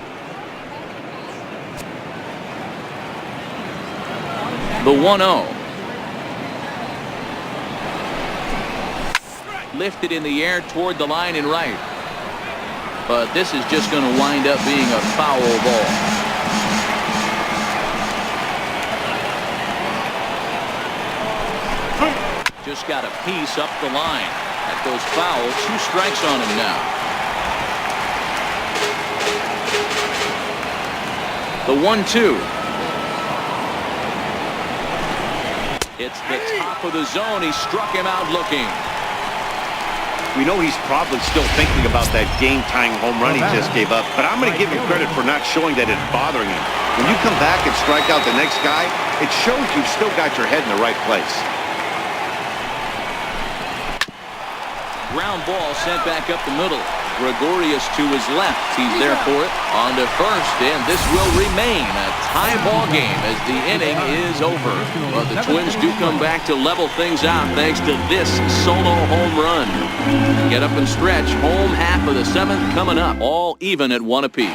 The 1-0. Lifted in the air toward the line and right. But this is just going to wind up being a foul ball. Just got a piece up the line. That goes foul. 2 strikes on him now. The 1-2. It's the top of the zone. He struck him out looking. We know he's probably still thinking about that game-tying home run he just gave up, but I'm going to give him credit for not showing that it's bothering him. When you come back and strike out the next guy, it shows you've still got your head in the right place. Ground ball sent back up the middle. Gregorius to his left. He's there for it. On to first, and this will remain a tie ball game as the inning is over. But the Twins do come back to level things out thanks to this solo home run. Get up and stretch. Home half of the 7th coming up. All even at 1 apiece.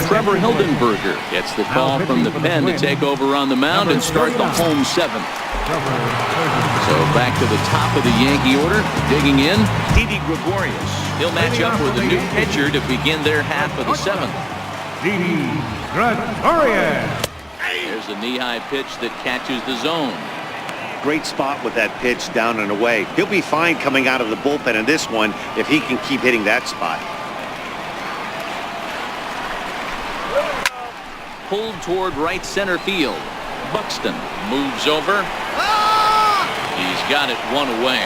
Trevor Hildenberger gets the call from the pen to take over on the mound and start the home 7th. So back to the top of the Yankee order. Digging in, Didi Gregorius. He'll match up with a new pitcher to begin their half of the 7th. Didi Gregorius. There's a knee-high pitch that catches the zone. Great spot with that pitch down and away. He'll be fine coming out of the bullpen in this one if he can keep hitting that spot. Pulled toward right center field. Buxton moves over. He's got it 1 away.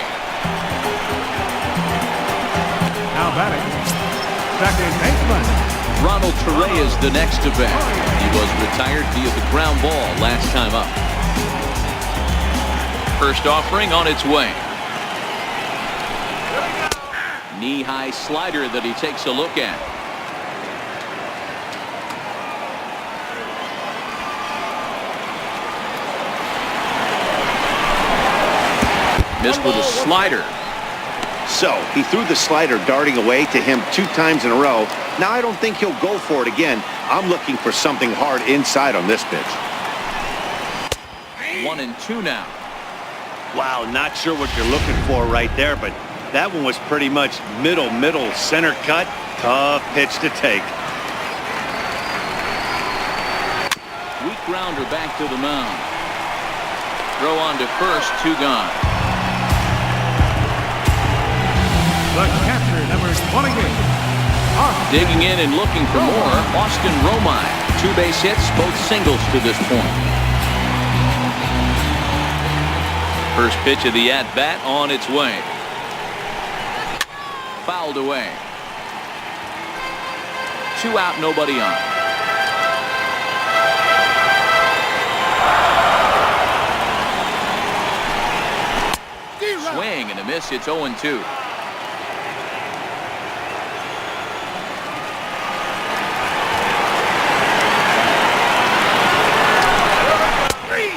Now batting, second baseman. Ronald Torre is the next to bat. He was retired via the ground ball last time up. First offering on its way. Knee-high slider that he takes a look at. Missed with a slider. So he threw the slider darting away to him 2 times in a row. Now I don't think he'll go for it again. I'm looking for something hard inside on this pitch. 1-2 now. Wow, not sure what you're looking for right there, but that one was pretty much middle center cut. Tough pitch to take. Weak grounder back to the mound. Throw on to first, 2 gone. The catcher, number 28. Digging in and looking for more, Austin Romine. 2 base hits, both singles to this point. First pitch of the at-bat on its way. Fouled away. 2 out, nobody on. Swing and a miss. It's 0-2.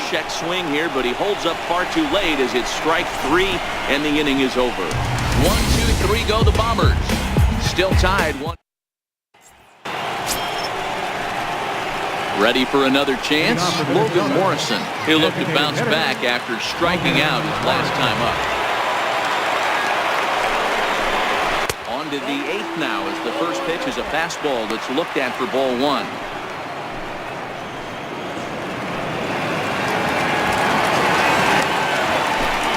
Check swing here, but he holds up far too late as it's strike 3 and the inning is over. 1, 2, 3 go the Bombers. Still tied 1. Ready for another chance? Logan Morrison. He'll look to bounce back after striking out his last time up. into the 8th now as the first pitch is a fastball that's looked at for ball 1.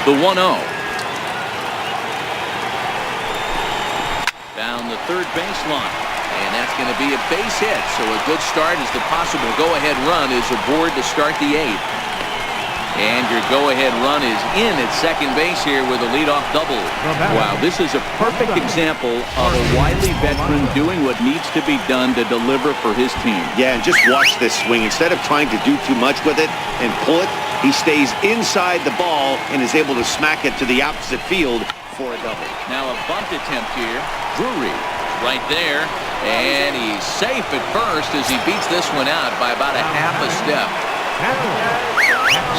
The 1-0. Down the third baseline. And that's going to be a base hit. So a good start as the possible go-ahead run is aboard to start the 8th. And your go-ahead run is in at second base here with a leadoff double. Wow, this is a perfect example of a wily veteran doing what needs to be done to deliver for his team. Yeah, and just watch this swing. Instead of trying to do too much with it and pull it, he stays inside the ball and is able to smack it to the opposite field for a double. Now a bunt attempt here. Drury right there. And he's safe at first as he beats this one out by about a half a step.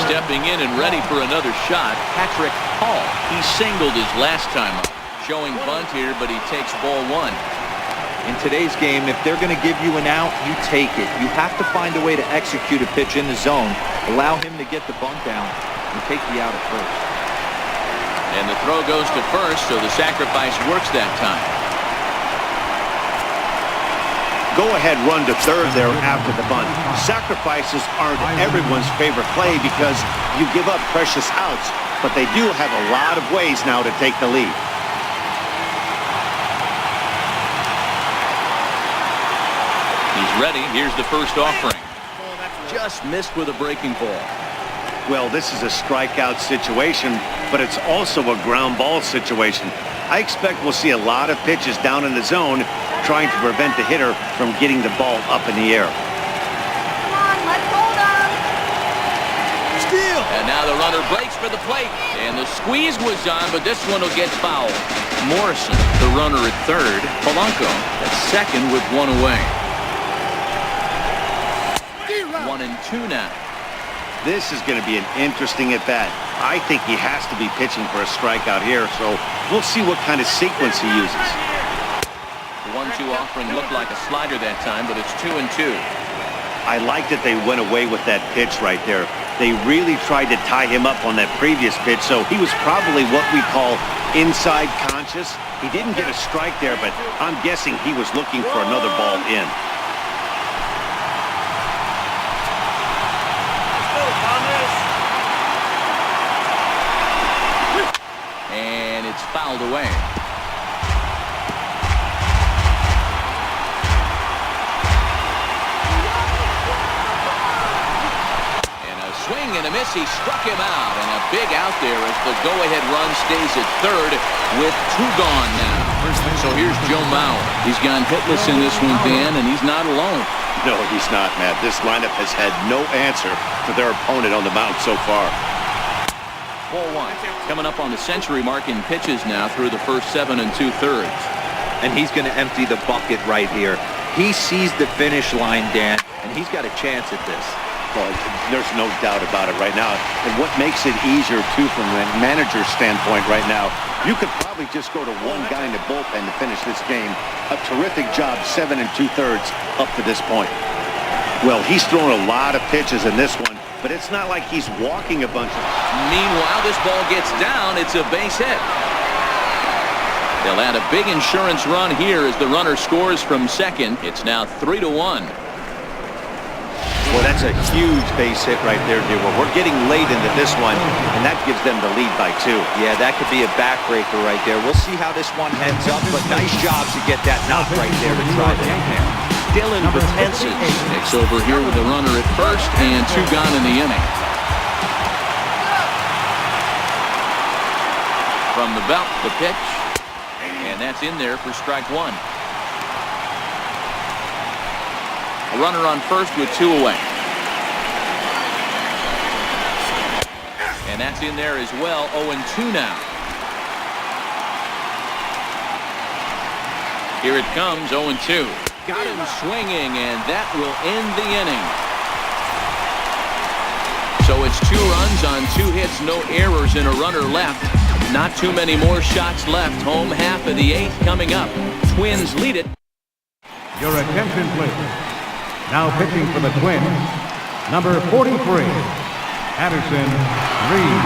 Stepping in and ready for another shot, Patrick Hall. He singled his last time up. Showing bunt here, but he takes ball 1. In today's game, if they're going to give you an out, you take it. You have to find a way to execute a pitch in the zone, allow him to get the bunt down, and take the out at first. And the throw goes to first, so the sacrifice works that time. Go-ahead run to third there after the bunt. Sacrifices aren't everyone's favorite play because you give up precious outs, but they do have a lot of ways now to take the lead. He's ready. Here's the first offering. Just missed with a breaking ball. Well, this is a strikeout situation, but it's also a ground ball situation. I expect we'll see a lot of pitches down in the zone trying to prevent the hitter from getting the ball up in the air. Come on, let's hold him. Steal! And now the runner breaks for the plate. And the squeeze was on, but this one will get fouled. Morrison, the runner at third. Polanco at second with one away. 1-2 now. This is going to be an interesting at-bat. I think he has to be pitching for a strikeout here, so we'll see what kind of sequence he uses. The 1-2 offering looked like a slider that time, but it's 2-2. I like that they went away with that pitch right there. They really tried to tie him up on that previous pitch, so he was probably what we call inside conscious. He didn't get a strike there, but I'm guessing he was looking for another ball in. And it's fouled away. And a swing and a miss. He struck him out. And a big out there as the go-ahead run stays at third with 2 gone now. So here's Joe Mauer. He's gone hitless in this one, Dan, and he's not alone. No, he's not, Matt. This lineup has had no answer for their opponent on the mound so far. Ball 1. Coming up on the century mark in pitches now through the first 7 2/3. And he's going to empty the bucket right here. He sees the finish line, Dan, and he's got a chance at this. Well, there's no doubt about it right now. And what makes it easier, too, from the manager's standpoint right now, you could probably just go to one guy in the bullpen to finish this game. A terrific job, 7 2/3 up to this point. Well, he's thrown a lot of pitches in this one, but it's not like he's walking a bunch of... Meanwhile, this ball gets down. It's a base hit. They'll add a big insurance run here as the runner scores from second. It's now 3-1. Well, that's a huge base hit right there, dude. Well, we're getting late into this one, and that gives them the lead by 2. Yeah, that could be a backbreaker right there. We'll see how this one heads up, but nice job to get that knock right there to drive it in there. Dylan Betances takes over here with the runner at first and 2 gone in the inning. From the belt, the pitch, and that's in there for strike 1. A runner on first with 2 away. And that's in there as well. 0-2 now. Here it comes, 0-2. Got him swinging, and that will end the inning. So it's 2 runs on 2 hits, no errors, and a runner left. Not too many more shots left. Home half of the 8th coming up. Twins lead it. Your attention, please. Now pitching for the Twins, number 43, Addison Reed.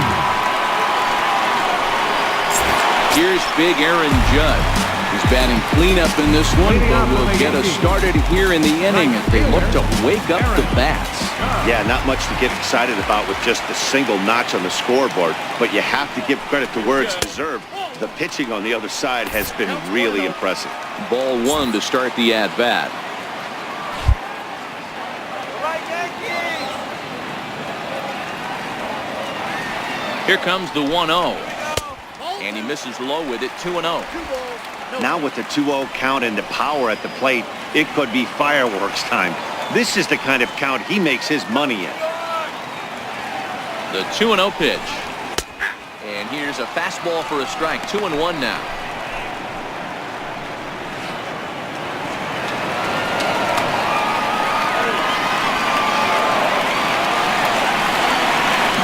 Here's big Aaron Judge. He's batting cleanup in this one, but will get us started here in the inning as they look to wake up the bats. Yeah, not much to get excited about with just a single notch on the scoreboard, but you have to give credit to where it's deserved. The pitching on the other side has been really impressive. Ball one to start the at-bat. Here comes the 1-0. And he misses low with it, 2-0. Now with the 2-0 count and the power at the plate, it could be fireworks time. This is the kind of count he makes his money in. The 2-0 pitch. And here's a fastball for a strike, 2-1 now.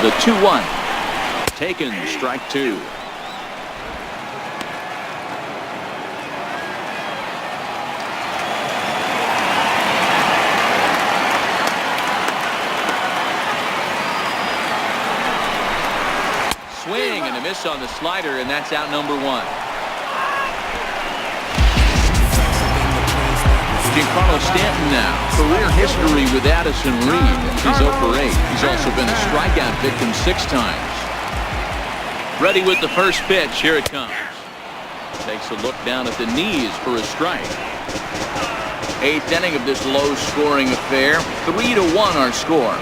The 2-1. Taken, strike two. Swing and a miss on the slider, and that's out number one. Giancarlo Stanton now. Career history with Addison Reed. He's 0 for 8. He's also been a strikeout victim 6 times. Ready with the first pitch. Here it comes. Takes a look down at the knees for a strike. 8th inning of this low-scoring affair. 3-1 our score.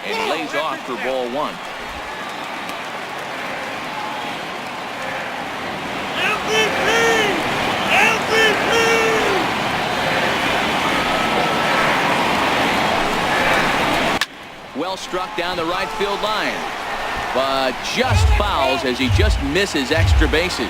And he lays off for ball one. Well struck down the right field line, but just fouls as he just misses extra bases.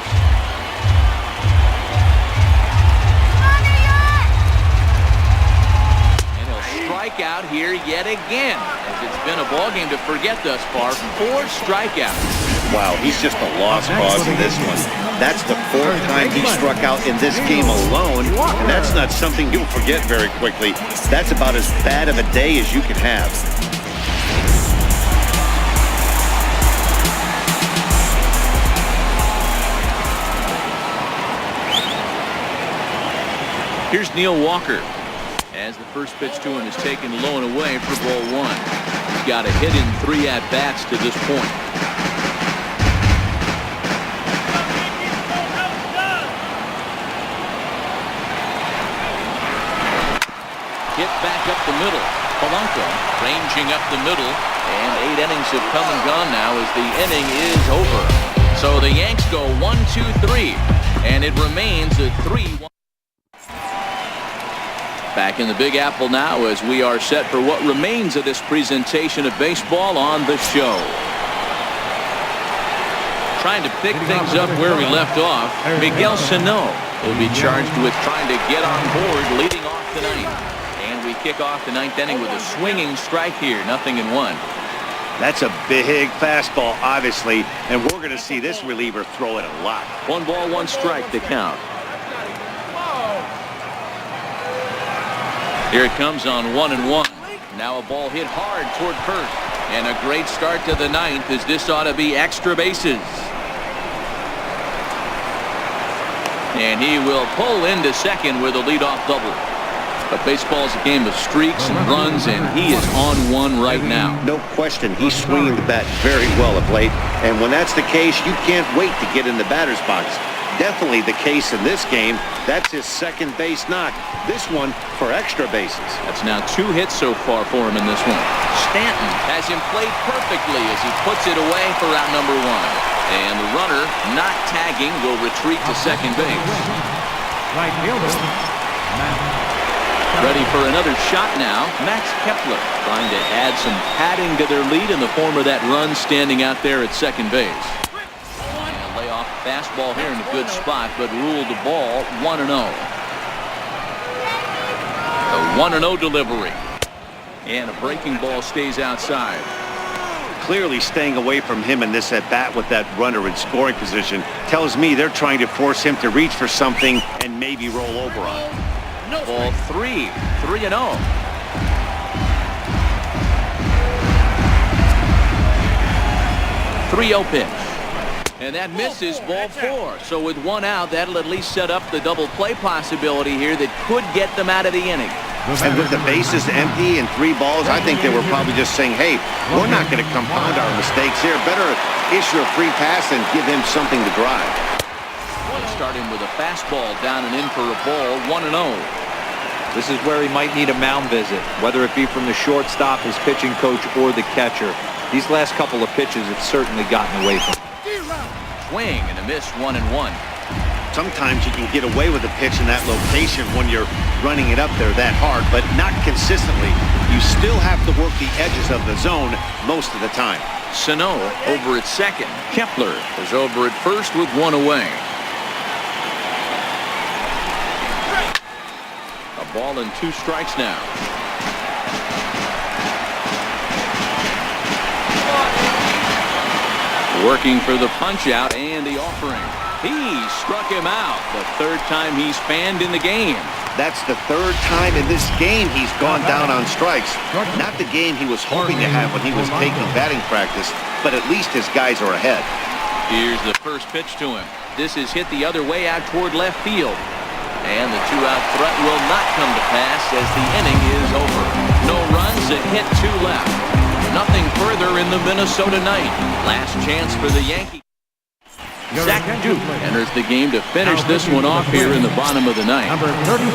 And he'll strike out here yet again, as it's been a ball game to forget thus far. 4 strikeouts. Wow, he's just a lost cause in this one. That's the 4th time he struck out in this game alone, and that's not something you'll forget very quickly. That's about as bad of a day as you can have. Here's Neil Walker as the first pitch to him is taken low and away for ball one. He's got a hit in 3 at-bats to this point. Hit back up the middle. Polanco ranging up the middle, and 8 innings have come and gone now as the inning is over. So the Yanks go 1-2-3, and it remains a 3-1. Back in the Big Apple now as we are set for what remains of this presentation of baseball on the show. Trying to pick things up where we left off, Miguel Sano will be charged with trying to get on board leading off the 9th. And we kick off the 9th inning with a swinging strike here, 0-1. That's a big fastball, obviously, and we're going to see this reliever throw it a lot. 1 ball, 1 strike to count. Here it comes on 1-1. Now a ball hit hard toward first. And a great start to the 9th as this ought to be extra bases. And he will pull into second with a leadoff double. But baseball is a game of streaks and runs, and he is on one right now. No question, he's swinging the bat very well of late. And when that's the case, you can't wait to get in the batter's box. Definitely the case in this game. That's his second base knock. This one for extra bases. That's now 2 hits so far for him in this one. Stanton has him played perfectly as he puts it away for out number 1. And the runner, not tagging, will retreat to second base. Right fielder, Ready for another shot now. Max Kepler trying to add some padding to their lead in the form of that run standing out there at second base. Fastball here in a good spot, but ruled the ball 1-0. The 1-0 delivery. And a breaking ball stays outside. Clearly staying away from him in this at-bat with that runner in scoring position tells me they're trying to force him to reach for something and maybe roll over on it. Ball 3, 3-0. 3-0 pitch. And that misses, ball 4. So with 1 out, that'll at least set up the double play possibility here that could get them out of the inning. And with the bases empty and 3 balls, I think they were probably just saying, hey, we're not going to compound our mistakes here. Better issue a free pass and give him something to drive. Starting with a fastball down and in for a ball, 1-0. This is where he might need a mound visit, whether it be from the shortstop, his pitching coach, or the catcher. These last couple of pitches have certainly gotten away from him. Swing and a miss, 1-1. Sometimes you can get away with a pitch in that location when you're running it up there that hard, but not consistently. You still have to work the edges of the zone most of the time. Sano over at second. Kepler is over at first with 1 away. A ball and 2 strikes now. Working for the punch out and the offering. He struck him out. The 3rd time he's fanned in the game. That's the 3rd time in this game he's gone down on strikes. Not the game he was hoping to have when he was taking batting practice, but at least his guys are ahead. Here's the first pitch to him. This is hit the other way out toward left field. And the 2-out threat will not come to pass as the inning is over. No runs, a hit, 2 left. Nothing further in the Minnesota night. Last chance for the Yankees. Zach Duke enters the game to finish this one off here in the bottom of the ninth. Number 32.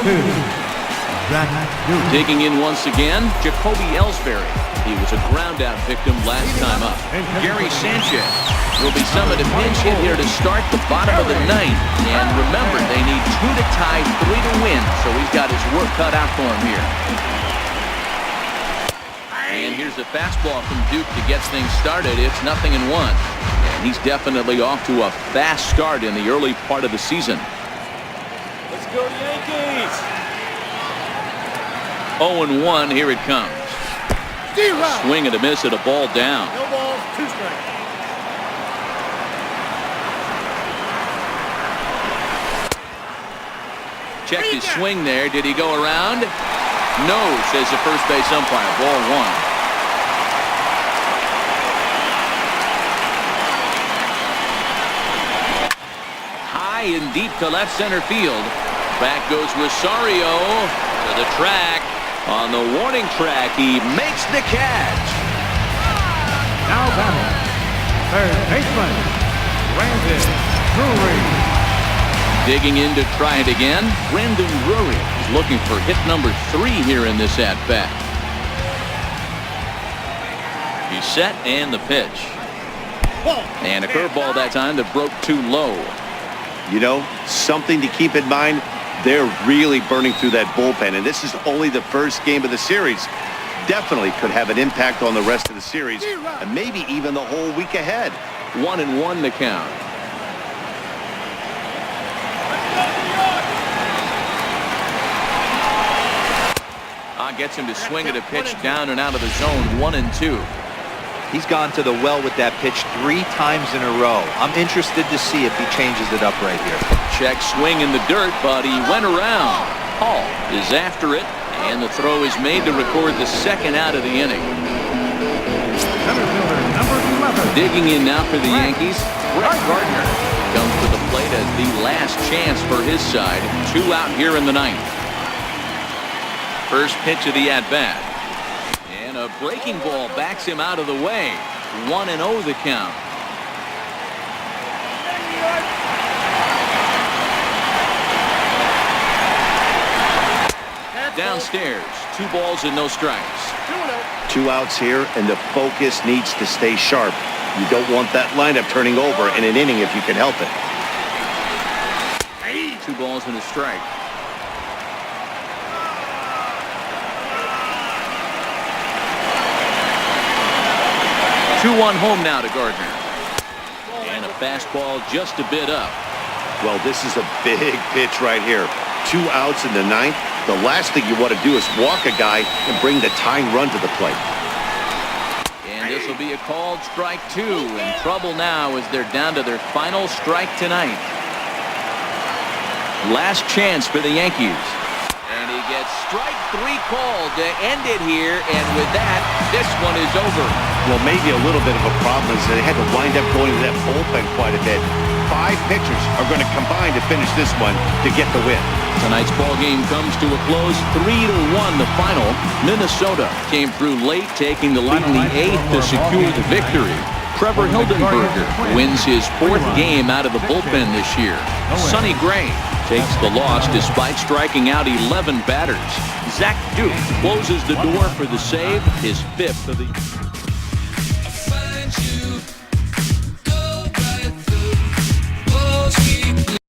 Zach Duke. Digging in once again, Jacoby Ellsbury. He was a ground-out victim last time up. Gary Sanchez will be summoned a pinch hit here to start the bottom of the ninth. And remember, they need 2 to tie, 3 to win, so he's got his work cut out for him here. And here's the fastball from Duke to get things started. It's 0-1. And he's definitely off to a fast start in the early part of the season. Let's go Yankees! 0-1, here it comes. A swing and a miss at a ball down. No balls, 2 strikes. Checked his swing there. Did he go around? No, says the first base umpire. Ball 1. High and deep to left center field. Back goes Rosario to the track. On the warning track, he makes the catch. Now battle. 3rd baseman. Brandon Drury. Digging in to try it again. Brandon Drury is looking for hit number 3 here in this at-bat. He's set and the pitch. And a curveball that time that broke too low. You know, something to keep in mind, they're really burning through that bullpen, and this is only the first game of the series. Definitely could have an impact on the rest of the series, and maybe even the whole week ahead. 1-1 the count. Gets him to swing at a pitch down and out of the zone. 1-2. He's gone to the well with that pitch 3 times in a row. I'm interested to see if he changes it up right here. Check swing in the dirt, but he went around. Hall is after it, and the throw is made to record the 2nd out of the inning. Center fielder, number 11. Digging in now for the Yankees, Brett Gardner comes to the plate as the last chance for his side. 2 out here in the ninth. First pitch of the at-bat. And a breaking ball backs him out of the way. 1-0 the count. Downstairs, 2 balls and no strikes. 2 outs here, and the focus needs to stay sharp. You don't want that lineup turning over in an inning if you can help it. 2 balls and a strike. 2-1 home now to Gardner. And a fastball just a bit up. Well, this is a big pitch right here. 2 outs in the ninth. The last thing you want to do is walk a guy and bring the tying run to the plate. And this will be a called strike 2. In trouble now as they're down to their final strike tonight. Last chance for the Yankees. And he gets strike 3 called to end it here. And with that, this one is over. Well, maybe a little bit of a problem is they had to wind up going to that bullpen quite a bit. 5 pitchers are going to combine to finish this one to get the win. Tonight's ball game comes to a close, 3-1 the final. Minnesota came through late, taking the lead in the 8th to secure the victory. Trevor Hildenberger wins his 4th game out of the bullpen this year. Sonny Gray takes the loss despite striking out 11 batters. Zach Duke closes the door for the save, his 5th of the year.